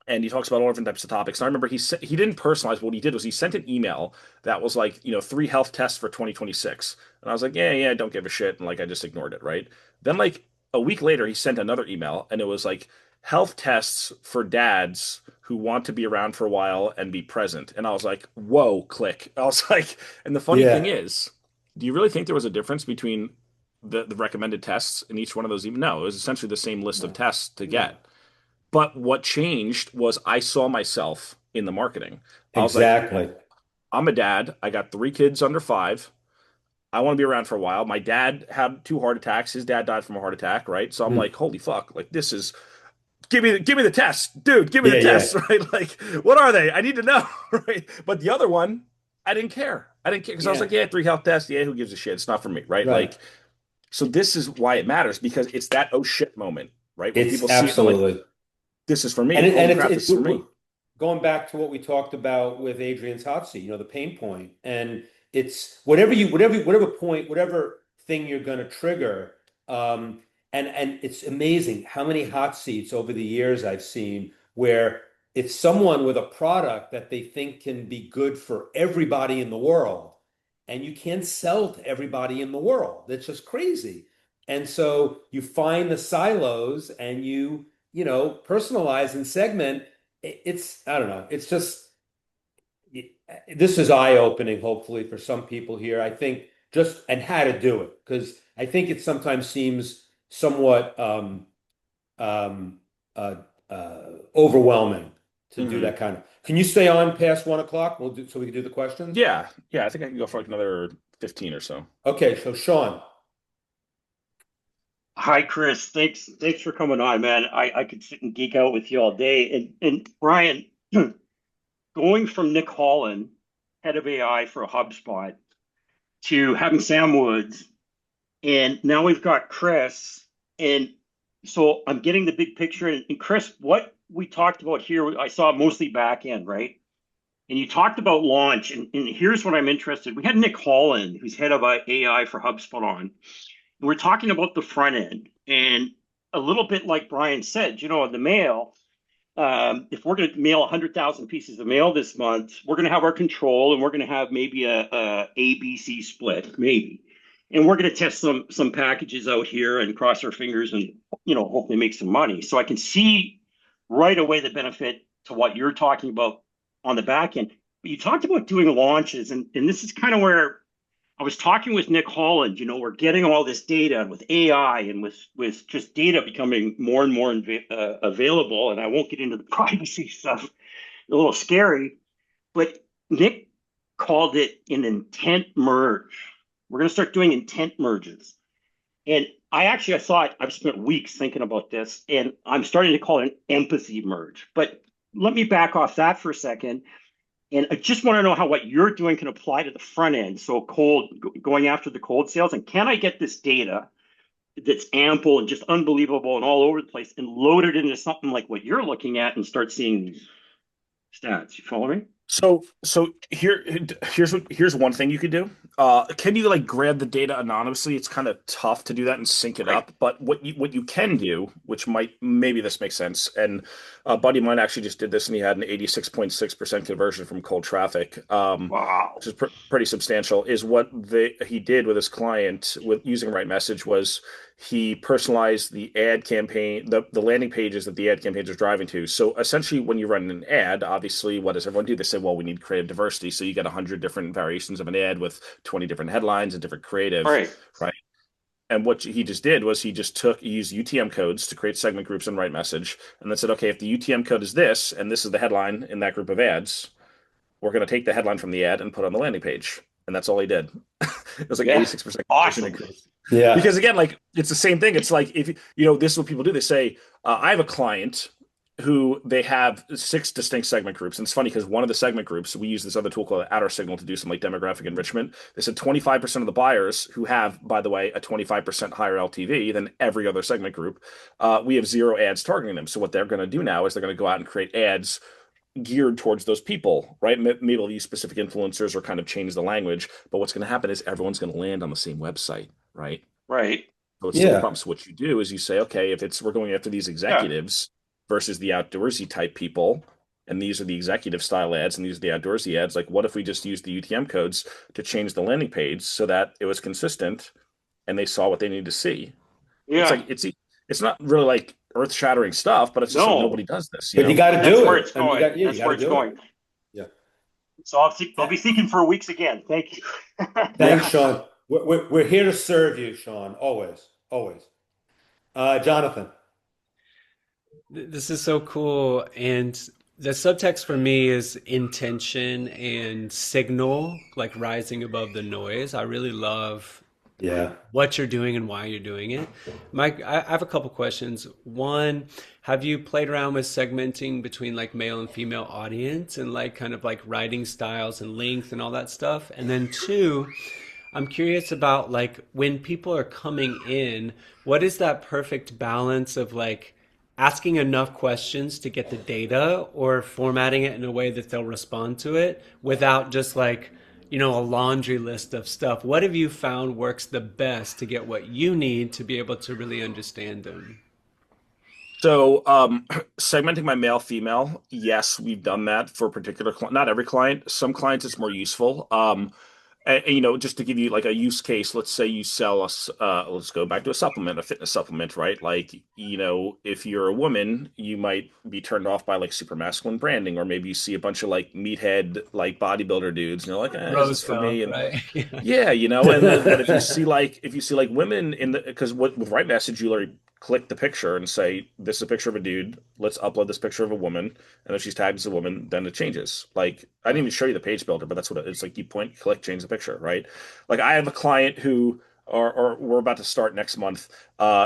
[SPEAKER 2] and he talks about all different types of topics. And I remember he didn't personalize. But what he did was he sent an email that was like 3 health tests for 2026, and I was like, yeah, don't give a shit, and like I just ignored it, right? Then like a week later, he sent another email, and it was like health tests for dads who want to be around for a while and be present, and I was like, whoa, click. I was like, and the funny thing
[SPEAKER 1] Yeah.
[SPEAKER 2] is, do you really think there was a difference between the recommended tests in each one of those emails? No, it was essentially the same list of
[SPEAKER 1] No,
[SPEAKER 2] tests to
[SPEAKER 1] no.
[SPEAKER 2] get. But what changed was I saw myself in the marketing. I was like,
[SPEAKER 1] Exactly.
[SPEAKER 2] I'm a dad. I got 3 kids under 5. I want to be around for a while. My dad had 2 heart attacks. His dad died from a heart attack, right? So I'm
[SPEAKER 1] Mm.
[SPEAKER 2] like, holy fuck, like this is give me the test, dude. Give me the
[SPEAKER 1] Yeah, yeah,
[SPEAKER 2] test, right? Like, what are they? I need to know, right? But the other one, I didn't care. I didn't care because I was
[SPEAKER 1] yeah.
[SPEAKER 2] like, yeah, three health tests. Yeah, who gives a shit? It's not for me, right?
[SPEAKER 1] Right.
[SPEAKER 2] Like, so this is why it matters because it's that oh shit moment, right? When
[SPEAKER 1] It's
[SPEAKER 2] people see it, they're like,
[SPEAKER 1] absolutely.
[SPEAKER 2] this is for me.
[SPEAKER 1] And
[SPEAKER 2] Holy crap,
[SPEAKER 1] it's
[SPEAKER 2] this is for me.
[SPEAKER 1] going back to what we talked about with Adrian's hot seat, the pain point. And it's whatever point, whatever thing you're going to trigger. Um, and it's amazing how many hot seats over the years I've seen where it's someone with a product that they think can be good for everybody in the world, and you can't sell to everybody in the world. It's just crazy. And so you find the silos and personalize and segment. It's, I don't know. It's just, this is eye-opening, hopefully, for some people here. I think and how to do it, because I think it sometimes seems somewhat um, uh, overwhelming to do
[SPEAKER 2] Hmm.
[SPEAKER 1] that kind of. Can you stay on past 1 o'clock? So we can do the questions.
[SPEAKER 2] Yeah, yeah. I think I can go for like another 15 or so.
[SPEAKER 1] Okay, so Sean.
[SPEAKER 3] Hi, Chris. Thanks for coming on, man. I could sit and geek out with you all day. And Brian, going from Nick Holland, head of AI for HubSpot, to having Sam Woods, and now we've got Chris. And so I'm getting the big picture. And Chris, what we talked about here, I saw mostly back end, right? And you talked about launch, and here's what I'm interested. We had Nick Holland, who's head of AI for HubSpot on. We're talking about the front end, and a little bit like Brian said, the mail. If we're going to mail 100,000 pieces of mail this month, we're going to have our control, and we're going to have maybe a ABC split, maybe, and we're going to test some packages out here and cross our fingers and hopefully make some money. So I can see right away the benefit to what you're talking about on the back end. But you talked about doing launches, and this is kind of where I was talking with Nick Holland. We're getting all this data with AI and with just data becoming more and more available. And I won't get into the privacy stuff, a little scary, but Nick called it an intent merge. We're going to start doing intent merges. And I thought I've spent weeks thinking about this, and I'm starting to call it an empathy merge. But let me back off that for a second. And I just want to know how what you're doing can apply to the front end. So going after the cold sales. And can I get this data that's ample and just unbelievable and all over the place and load it into something like what you're looking at and start seeing these stats? You follow me?
[SPEAKER 2] So here's one thing you could do. Can you like grab the data anonymously? It's kind of tough to do that and sync it
[SPEAKER 3] Right.
[SPEAKER 2] up. But what you can do, which might maybe this makes sense, and a buddy of mine actually just did this, and he had an 86.6% conversion from cold traffic,
[SPEAKER 3] Wow.
[SPEAKER 2] which is pretty substantial. Is what he did with his client with using Right Message was he personalized the ad campaign, the landing pages that the ad campaigns are driving to. So essentially, when you run an ad, obviously, what does everyone do? They say, well, we need creative diversity. So you get 100 different variations of an ad with 20 different headlines and different
[SPEAKER 3] All
[SPEAKER 2] creative,
[SPEAKER 3] right.
[SPEAKER 2] right? And what he just did was he used UTM codes to create segment groups in Right Message, and then said, okay, if the UTM code is this, and this is the headline in that group of ads, we're going to take the headline from the ad and put it on the landing page. And that's all he did. It was like
[SPEAKER 3] Yeah.
[SPEAKER 2] 86% conversion
[SPEAKER 3] Awesome.
[SPEAKER 2] increase.
[SPEAKER 1] Yeah.
[SPEAKER 2] Because again, like it's the same thing. It's like if this is what people do. They say, I have a client who they have six distinct segment groups. And it's funny because one of the segment groups, we use this other tool called Outer Signal to do some like demographic enrichment. They said 25% of the buyers who have, by the way, a 25% higher LTV than every other segment group, we have zero ads targeting them. So what they're going to do now is they're going to go out and create ads geared towards those people, right? Maybe they'll use specific influencers or kind of change the language. But what's going to happen is everyone's going to land on the same website, right?
[SPEAKER 3] Right.
[SPEAKER 2] So it's still a
[SPEAKER 1] Yeah.
[SPEAKER 2] problem. So what you do is you say, okay, if we're going after these
[SPEAKER 3] Yeah.
[SPEAKER 2] executives versus the outdoorsy type people, and these are the executive style ads and these are the outdoorsy ads, like what if we just use the UTM codes to change the landing page so that it was consistent and they saw what they needed to see? It's
[SPEAKER 3] Yeah.
[SPEAKER 2] like it's not really like earth shattering stuff, but it's just like
[SPEAKER 3] No,
[SPEAKER 2] nobody does this,
[SPEAKER 1] But you got to
[SPEAKER 3] that's
[SPEAKER 1] do
[SPEAKER 3] where
[SPEAKER 1] it.
[SPEAKER 3] it's
[SPEAKER 1] I mean,
[SPEAKER 3] going.
[SPEAKER 1] you
[SPEAKER 3] That's
[SPEAKER 1] got
[SPEAKER 3] where
[SPEAKER 1] to
[SPEAKER 3] it's
[SPEAKER 1] do it.
[SPEAKER 3] going.
[SPEAKER 1] Yeah.
[SPEAKER 3] So I'll be thinking for weeks again. Thank you.
[SPEAKER 1] Thanks, Sean. We're here to serve you, Sean. Always, always. Jonathan.
[SPEAKER 4] This is so cool. And the subtext for me is intention and signal, like rising above the noise. I really love
[SPEAKER 1] Yeah.
[SPEAKER 4] what you're doing and why you're doing it. Mike, I have a couple questions. One, have you played around with segmenting between like male and female audience and like kind of like writing styles and length and all that stuff? And then two, I'm curious about like when people are coming in, what is that perfect balance of like asking enough questions to get the data or formatting it in a way that they'll respond to it without just like, a laundry list of stuff? What have you found works the best to get what you need to be able to really understand them?
[SPEAKER 2] So, segmenting my male female, yes, we've done that for a particular client. Not every client. Some clients it's more useful. Just to give you like a use case, let's say you sell us, let's go back to a supplement, a fitness supplement, right? Like, if you're a woman, you might be turned off by like super masculine branding, or maybe you see a bunch of like meathead, like bodybuilder dudes, and you're like, is
[SPEAKER 4] Rose
[SPEAKER 2] this for me?
[SPEAKER 4] gold,
[SPEAKER 2] And
[SPEAKER 4] right? Yeah.
[SPEAKER 2] yeah, and then, but if you see like women in the, because what with right message, you literally click the picture and say, this is a picture of a dude. Let's upload this picture of a woman. And if she's tagged as a woman, then it changes. Like I didn't even show you the page builder, but that's what it's like. You point, click, change the picture, right? Like I have a client who, or we're about to start next month.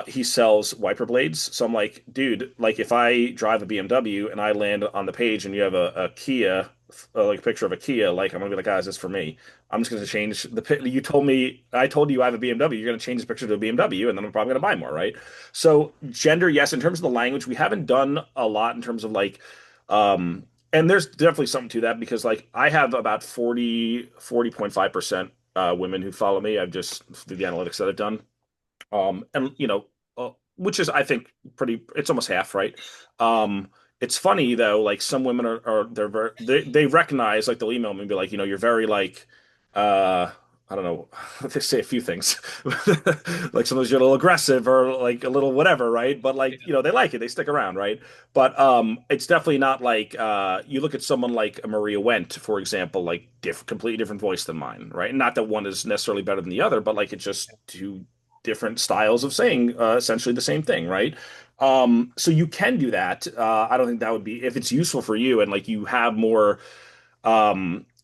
[SPEAKER 2] He sells wiper blades. So I'm like, dude, like if I drive a BMW and I land on the page and you have a Kia, like a picture of a Kia, like I'm gonna be like, guys, this is for me. I'm just going to change You told me, I told you I have a BMW. You're going to change the picture to a BMW, and then I'm probably going to buy more, right? So, gender, yes. In terms of the language, we haven't done a lot in terms of like, and there's definitely something to that because like I have about 40.5% women who follow me. I've just through the analytics that I've done. And which is, I think, it's almost half, right? It's funny though, like some women they recognize, like they'll email me and be like, you're very like, uh, I don't know, they say a few things, like sometimes you're a little aggressive or like a little whatever, right? But like, they like it, they stick around, right? But it's definitely not like you look at someone like a Maria Went, for example, like completely different voice than mine, right? And not that one is necessarily better than the other, but like it's just two different styles of saying essentially the same thing, right? So you can do that. I don't think that would be if it's useful for you and like you have more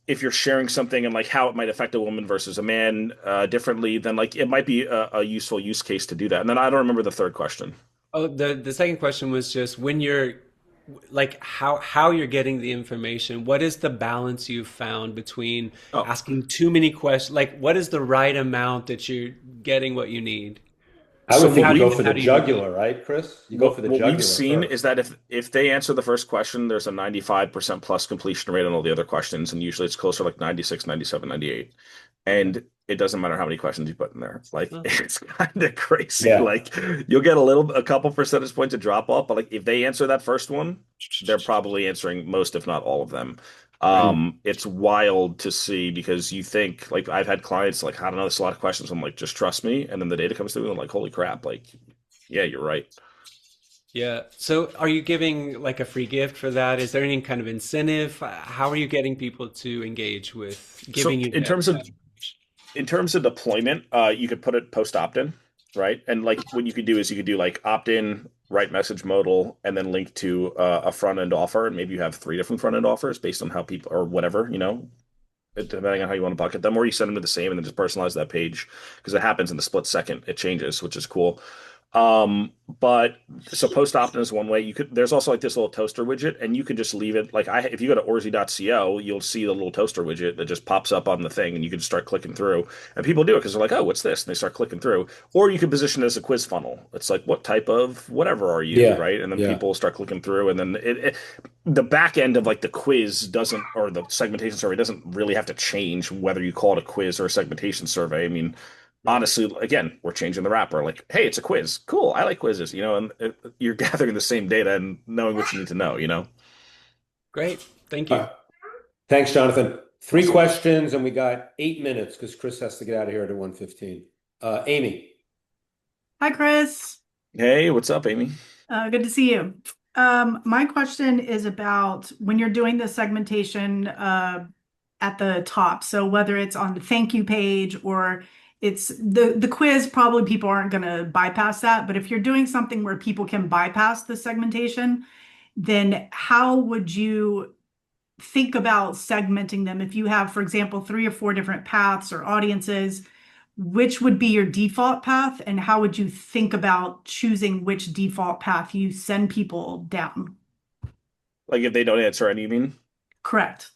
[SPEAKER 2] if you're sharing something and like how it might affect a woman versus a man differently, then like it might be a useful use case to do that. And then I don't remember the third question.
[SPEAKER 4] Oh, the second question was just when you're like how you're getting the information. What is the balance you've found between
[SPEAKER 2] Oh,
[SPEAKER 4] asking too many questions? Like, what is the right amount that you're getting what you need?
[SPEAKER 1] I
[SPEAKER 2] so
[SPEAKER 1] would
[SPEAKER 2] what
[SPEAKER 1] think you go
[SPEAKER 2] we've
[SPEAKER 1] for the
[SPEAKER 4] How do you do
[SPEAKER 1] jugular,
[SPEAKER 4] that?
[SPEAKER 1] right, Chris? You go for
[SPEAKER 2] what
[SPEAKER 1] the
[SPEAKER 2] what we've
[SPEAKER 1] jugular
[SPEAKER 2] seen
[SPEAKER 1] first.
[SPEAKER 2] is that if they answer the first question, there's a 95% plus completion rate on all the other questions, and usually it's closer like 96, 97, 98.
[SPEAKER 4] Okay.
[SPEAKER 2] And it doesn't matter how many questions you put in there. Like
[SPEAKER 4] Oh,
[SPEAKER 2] it's kind of crazy.
[SPEAKER 1] Yeah.
[SPEAKER 2] Like you'll get a couple percentage points of drop off, but like if they answer that first one, they're probably answering most, if not all of them. It's wild to see because you think like I've had clients like I don't know, there's a lot of questions. I'm like, just trust me, and then the data comes through, and I'm like, holy crap! Like, yeah, you're right.
[SPEAKER 4] yeah. So are you giving like a free gift for that? Is there any kind of incentive? How are you getting people to engage with
[SPEAKER 2] So
[SPEAKER 4] giving you
[SPEAKER 2] in
[SPEAKER 4] that,
[SPEAKER 2] terms of
[SPEAKER 4] that information?
[SPEAKER 2] deployment, you could put it post opt-in, right? And like what you could do is you could do like opt-in, write message modal, and then link to a front end offer, and maybe you have three different front end offers based on how people or whatever, depending on how you want to bucket them, or you send them to the same and then just personalize that page because it happens in the split second it changes, which is cool. But so post opt-in is one way. There's also like this little toaster widget, and you can just leave it like if you go to orzi.co, you'll see the little toaster widget that just pops up on the thing, and you can just start clicking through. And people do it because they're like, oh, what's this? And they start clicking through. Or you can position it as a quiz funnel. It's like, what type of whatever are you,
[SPEAKER 1] Yeah.
[SPEAKER 2] right? And then
[SPEAKER 1] Yeah.
[SPEAKER 2] people start clicking through, and then the back end of like the quiz doesn't, or the segmentation survey doesn't really have to change whether you call it a quiz or a segmentation survey. I mean,
[SPEAKER 4] Right.
[SPEAKER 2] honestly, again, we're changing the wrapper. Like, hey, it's a quiz. Cool. I like quizzes, and you're gathering the same data and knowing what you need to know.
[SPEAKER 4] Great. Thank
[SPEAKER 1] All
[SPEAKER 4] you.
[SPEAKER 1] right. Thanks, Jonathan. Three
[SPEAKER 2] Awesome.
[SPEAKER 1] questions, and we got 8 minutes because Chris has to get out of here at 1:15. Amy.
[SPEAKER 5] Hi, Chris.
[SPEAKER 2] Hey, what's up, Amy?
[SPEAKER 5] Good to see you. My question is about when you're doing the segmentation at the top. So whether it's on the thank you page or it's the quiz, probably people aren't going to bypass that. But if you're doing something where people can bypass the segmentation, then how would you think about segmenting them? If you have, for example, 3 or 4 different paths or audiences, which would be your default path, and how would you think about choosing which default path you send people down?
[SPEAKER 2] Like if they don't answer any, you mean?
[SPEAKER 5] Correct.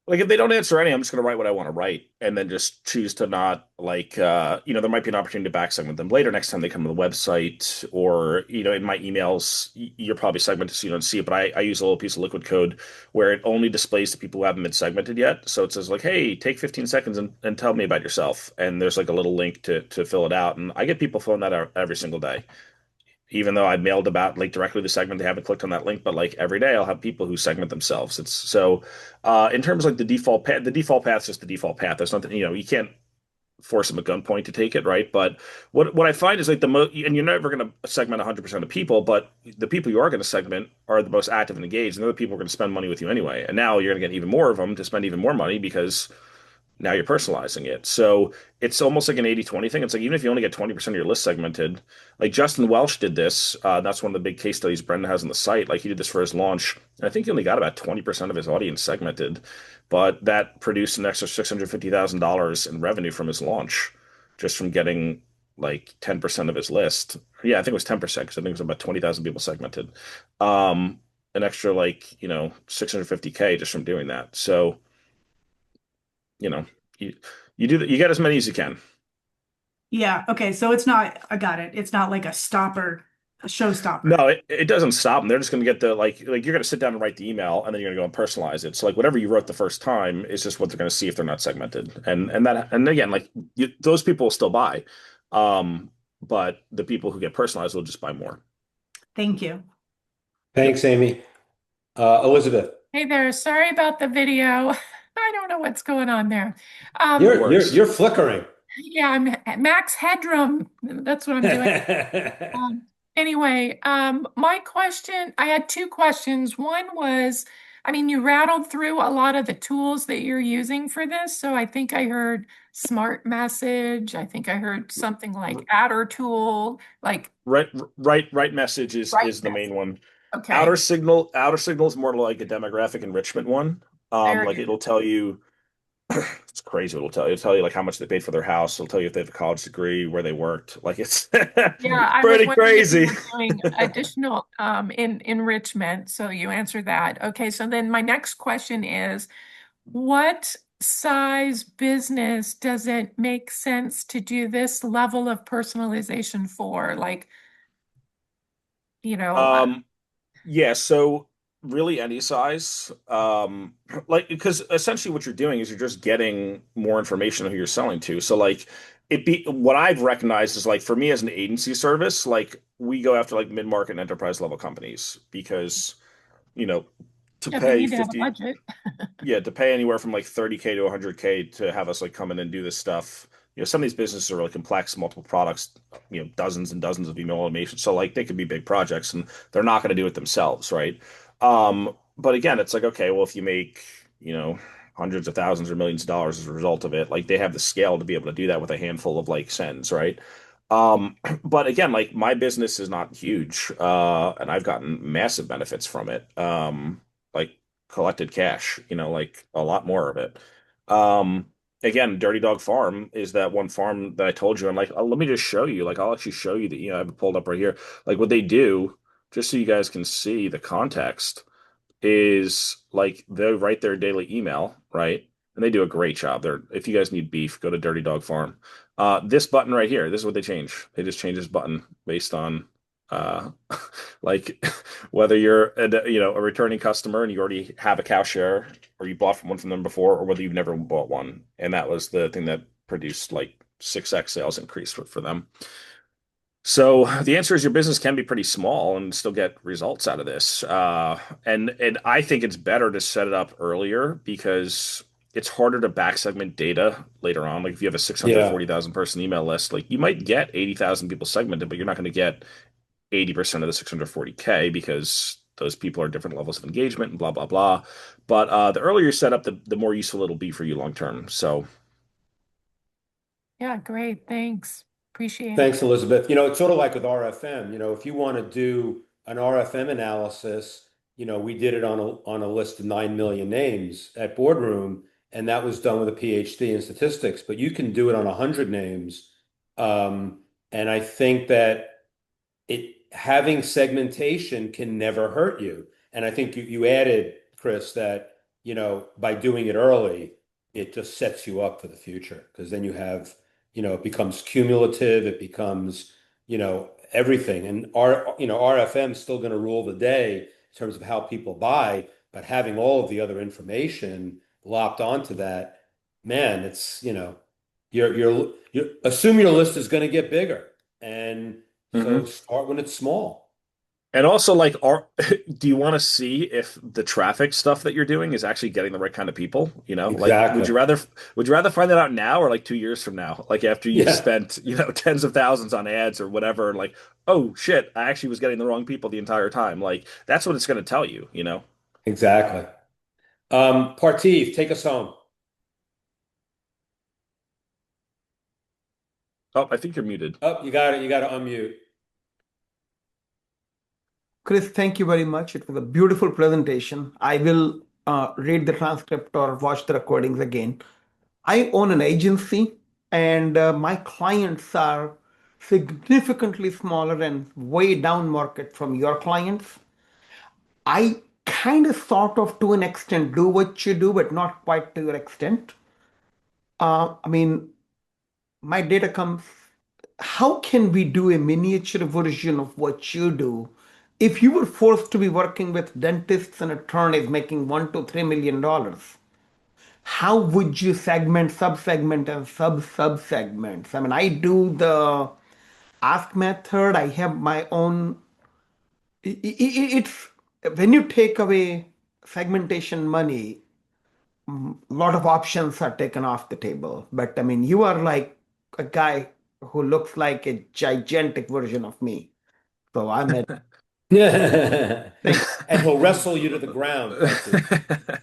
[SPEAKER 2] Like if they don't answer any, I'm just gonna write what I want to write and then just choose to not like there might be an opportunity to back segment them later next time they come to the website or in my emails you're probably segmented so you don't see it, but I use a little piece of liquid code where it only displays to people who haven't been segmented yet. So it says like, hey, take 15 seconds and tell me about yourself. And there's like a little link to fill it out. And I get people filling that out every single day, even though I mailed about like directly the segment, they haven't clicked on that link, but like every day I'll have people who segment themselves. It's so in terms of like the default path is just the default path. There's nothing, you can't force them at gunpoint to take it, right? But what I find is like the most, and you're never going to segment 100% of people, but the people you are going to segment are the most active and engaged, and they're the people who are going to spend money with you anyway. And now you're going to get even more of them to spend even more money because now you're personalizing it. So it's almost like an 80-20 thing. It's like even if you only get 20% of your list segmented, like Justin Welsh did this. That's one of the big case studies Brendan has on the site. Like he did this for his launch. And I think he only got about 20% of his audience segmented, but that produced an extra $650,000 in revenue from his launch just from getting like 10% of his list. Yeah, I think it was 10% because I think it was about 20,000 people segmented. An extra like, 650K just from doing that. So you know, you, you get as many as you can.
[SPEAKER 5] Yeah. Okay. So it's not, I got it. It's not like a stopper, a showstopper.
[SPEAKER 2] No, it doesn't stop them. They're just going to get the like you're going to sit down and write the email, and then you're going to go and personalize it. So like whatever you wrote the first time is just what they're going to see if they're not segmented. And again, like those people will still buy, but the people who get personalized will just buy more.
[SPEAKER 5] Thank you.
[SPEAKER 1] Thanks, Amy. Elizabeth,
[SPEAKER 6] Hey there, sorry about the video. I don't know what's going on there.
[SPEAKER 1] you're
[SPEAKER 2] worries.
[SPEAKER 1] you're flickering.
[SPEAKER 6] Yeah, I'm at max headroom. That's what I'm doing. Anyway, my question, I had two questions. One was, I mean, you rattled through a lot of the tools that you're using for this. So I think I heard Smart Message. I think I heard something like Adder Tool, like
[SPEAKER 2] Right message is
[SPEAKER 6] Right
[SPEAKER 2] is the main one.
[SPEAKER 6] okay,
[SPEAKER 2] Outer signal is more like a demographic enrichment one.
[SPEAKER 6] there it
[SPEAKER 2] Like
[SPEAKER 6] is.
[SPEAKER 2] it'll tell you it's crazy. It'll tell you like how much they paid for their house. It'll tell you if they have a college degree, where they worked. Like it's
[SPEAKER 6] Yeah, I was
[SPEAKER 2] pretty
[SPEAKER 6] wondering if you
[SPEAKER 2] crazy.
[SPEAKER 6] were doing additional in enrichment. So you answered that. Okay, so then my next question is, what size business does it make sense to do this level of personalization for? Like, you know,
[SPEAKER 2] Um, yeah, so really any size. Like because essentially what you're doing is you're just getting more information on who you're selling to. So like what I've recognized is like for me as an agency service, like we go after like mid-market and enterprise level companies because, you know, to
[SPEAKER 6] yeah, they
[SPEAKER 2] pay
[SPEAKER 6] need to have a
[SPEAKER 2] 50,
[SPEAKER 6] budget.
[SPEAKER 2] yeah, to pay anywhere from like 30K to 100K to have us like come in and do this stuff. Some of these businesses are really complex, multiple products, dozens and dozens of email automation. So like they could be big projects and they're not going to do it themselves, right? But again, it's like, okay, well, if you make, hundreds of thousands or millions of dollars as a result of it, like they have the scale to be able to do that with a handful of like sends, right? But again, like my business is not huge, and I've gotten massive benefits from it. Like collected cash, like a lot more of it. Again, Dirty Dog Farm is that one farm that I told you, and like, let me just show you. Like, I'll actually show you that. I have it pulled up right here. Like, what they do, just so you guys can see the context, is like they write their daily email, right? And they do a great job. If you guys need beef, go to Dirty Dog Farm. This button right here, this is what they change. They just change this button based on uh like whether you're a returning customer and you already have a cow share or you bought one from them before or whether you've never bought one. And that was the thing that produced like 6x sales increase for them. So the answer is your business can be pretty small and still get results out of this. And I think it's better to set it up earlier because it's harder to back segment data later on. Like if you have a
[SPEAKER 1] Yeah.
[SPEAKER 2] 640,000 person email list, like you might get 80,000 people segmented, but you're not going to get 80% of the 640K because those people are different levels of engagement and blah, blah, blah. But the earlier you set up, the more useful it'll be for you long term. So
[SPEAKER 6] Yeah, great. Thanks. Appreciate it.
[SPEAKER 1] Thanks, Elizabeth. It's sort of like with RFM. If you want to do an RFM analysis, we did it on a list of 9 million names at Boardroom, and that was done with a PhD in statistics, but you can do it on 100 names. And I think that having segmentation can never hurt you. And I think you added, Chris, that, by doing it early, it just sets you up for the future, because then you have, it becomes cumulative, it becomes, everything. And RFM is still going to rule the day in terms of how people buy, but having all of the other information lopped onto that, man, it's, you assume your list is going to get bigger. And so start when it's small.
[SPEAKER 2] And also, like, do you want to see if the traffic stuff that you're doing is actually getting the right kind of people? Like,
[SPEAKER 1] Exactly.
[SPEAKER 2] would you rather find that out now or like 2 years from now? Like after you
[SPEAKER 1] Yeah,
[SPEAKER 2] spent, tens of thousands on ads or whatever, and like, oh shit, I actually was getting the wrong people the entire time. Like that's what it's going to tell you.
[SPEAKER 1] exactly. Partiv, take us home.
[SPEAKER 2] Oh, I think you're muted.
[SPEAKER 1] Oh, you got it. You got to unmute.
[SPEAKER 7] Chris, thank you very much. It was a beautiful presentation. I will read the transcript or watch the recordings again. I own an agency, and my clients are significantly smaller and way down market from your clients. I kind of sort of to an extent do what you do, but not quite to your extent. I mean, my data comes. How can we do a miniature version of what you do? If you were forced to be working with dentists and attorneys making $1 to $3 million, how would you segment, subsegment, and sub-subsegments? I mean, I do the ask method. I have my own. It's when you take away segmentation money, a lot of options are taken off the table. But I mean, you are like a guy who looks like a gigantic version of me. So I'm at.
[SPEAKER 1] And he'll wrestle you to the ground, Partiv.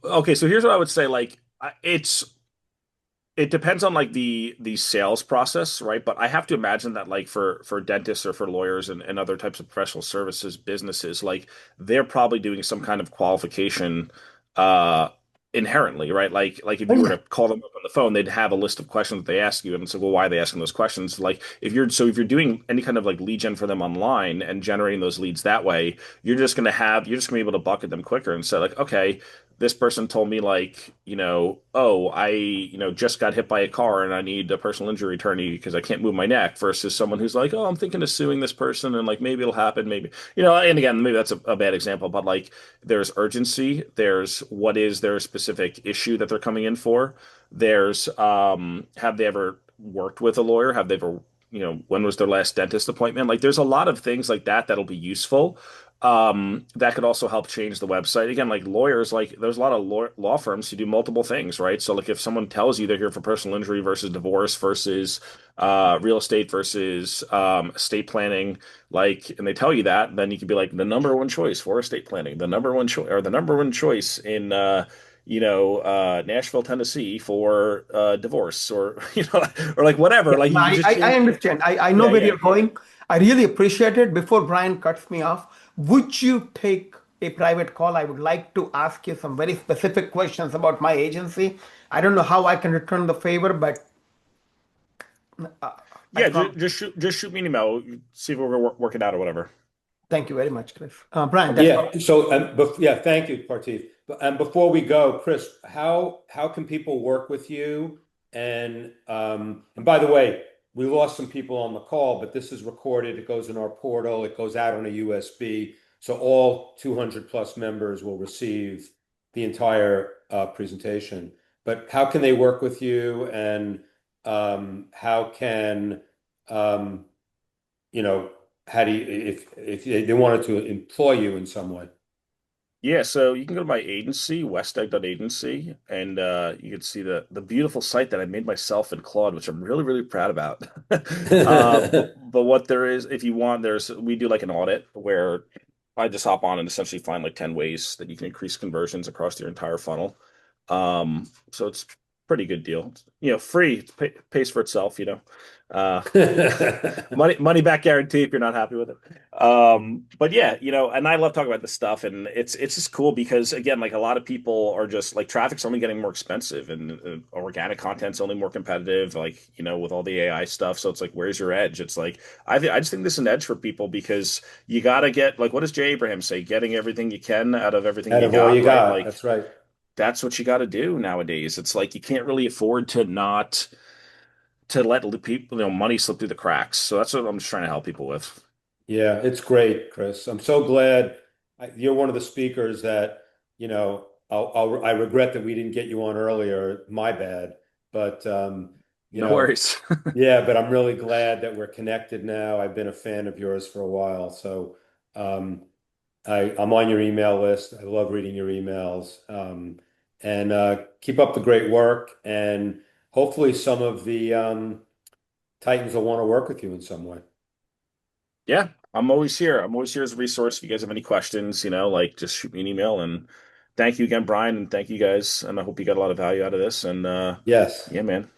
[SPEAKER 2] Okay, so here's what I would say. Like, it depends on like the sales process, right? But I have to imagine that like for dentists or for lawyers and other types of professional services businesses, like they're probably doing some kind of qualification uh inherently, right? Like if
[SPEAKER 7] Oh,
[SPEAKER 2] you were
[SPEAKER 7] yeah.
[SPEAKER 2] to call them up on the phone, they'd have a list of questions that they ask you, and it's like, well, why are they asking those questions? Like if you're doing any kind of like lead gen for them online and generating those leads that way, you're just gonna be able to bucket them quicker and say like, okay, this person told me like, oh, I, just got hit by a car and I need a personal injury attorney because I can't move my neck versus someone who's like, oh, I'm thinking of suing this person and like maybe it'll happen, maybe, and again, maybe that's a bad example, but like there's urgency, there's what is their specific issue that they're coming in for. There's have they ever worked with a lawyer? Have they ever, when was their last dentist appointment? Like there's a lot of things like that that'll be useful, that could also help change the website. Again, like lawyers, like there's a lot of law firms who do multiple things, right? So like if someone tells you they're here for personal injury versus divorce versus real estate versus estate planning, like, and they tell you that, then you could be like the number one choice for estate planning, the number one choice or the number one choice in Nashville, Tennessee for divorce or or like whatever.
[SPEAKER 7] Yeah,
[SPEAKER 2] Like
[SPEAKER 7] no,
[SPEAKER 2] you just
[SPEAKER 7] I
[SPEAKER 2] change.
[SPEAKER 7] understand. I know
[SPEAKER 2] Yeah,
[SPEAKER 7] where
[SPEAKER 2] yeah.
[SPEAKER 7] you're going. I really appreciate it. Before Brian cuts me off, would you take a private call? I would like to ask you some very specific questions about my agency. I don't know how I can return the favor, but uh, I
[SPEAKER 2] Yeah,
[SPEAKER 7] promise.
[SPEAKER 2] just shoot me an email. See if we're gonna work it out or whatever.
[SPEAKER 7] Thank you very much, Chris. Brian, that's all.
[SPEAKER 1] Yeah. So, yeah, thank you, Partiv. And before we go, Chris, how can people work with you? And by the way, we lost some people on the call, but this is recorded. It goes in our portal. It goes out on a USB. So all 200 plus members will receive the entire presentation. But how can they work with you? And how can um, you know, how do you, if they wanted to employ you in some way?
[SPEAKER 2] Yeah, so you can go to my agency, westegg.agency, and you can see the beautiful site that I made myself in Claude, which I'm really, really proud about. But what there is, if you want, we do like an audit where I just hop on and essentially find like 10 ways that you can increase conversions across your entire funnel. So it's pretty good deal. You know, free, pays for itself, you know. Money back guarantee if you're not happy with it. But yeah, you know, and I love talking about this stuff, and it's just cool because again, like a lot of people are just like traffic's only getting more expensive, and organic content's only more competitive, like you know, with all the AI stuff. So it's like, where's your edge? It's like I just think this is an edge for people because you got to get like what does Jay Abraham say? Getting everything you can out of everything
[SPEAKER 1] Out
[SPEAKER 2] you
[SPEAKER 1] of all
[SPEAKER 2] got,
[SPEAKER 1] you
[SPEAKER 2] right?
[SPEAKER 1] got.
[SPEAKER 2] Like
[SPEAKER 1] That's right.
[SPEAKER 2] that's what you got to do nowadays. It's like you can't really afford to not to let the people, you know, money slip through the cracks. So that's what I'm just trying to help people with.
[SPEAKER 1] Yeah, it's great, Chris. I'm so glad you're one of the speakers that, you know, I regret that we didn't get you on earlier. My bad. But, you
[SPEAKER 2] No
[SPEAKER 1] know,
[SPEAKER 2] worries.
[SPEAKER 1] yeah, but I'm really glad that we're connected now. I've been a fan of yours for a while. So, um, I'm on your email list. I love reading your emails. And keep up the great work. And hopefully some of the Titans will want to work with you in some way.
[SPEAKER 2] Yeah, I'm always here. I'm always here as a resource. If you guys have any questions, you know, like just shoot me an email. And thank you again, Brian, and thank you guys. And I hope you got a lot of value out of this. And
[SPEAKER 1] Yes.
[SPEAKER 2] yeah, man.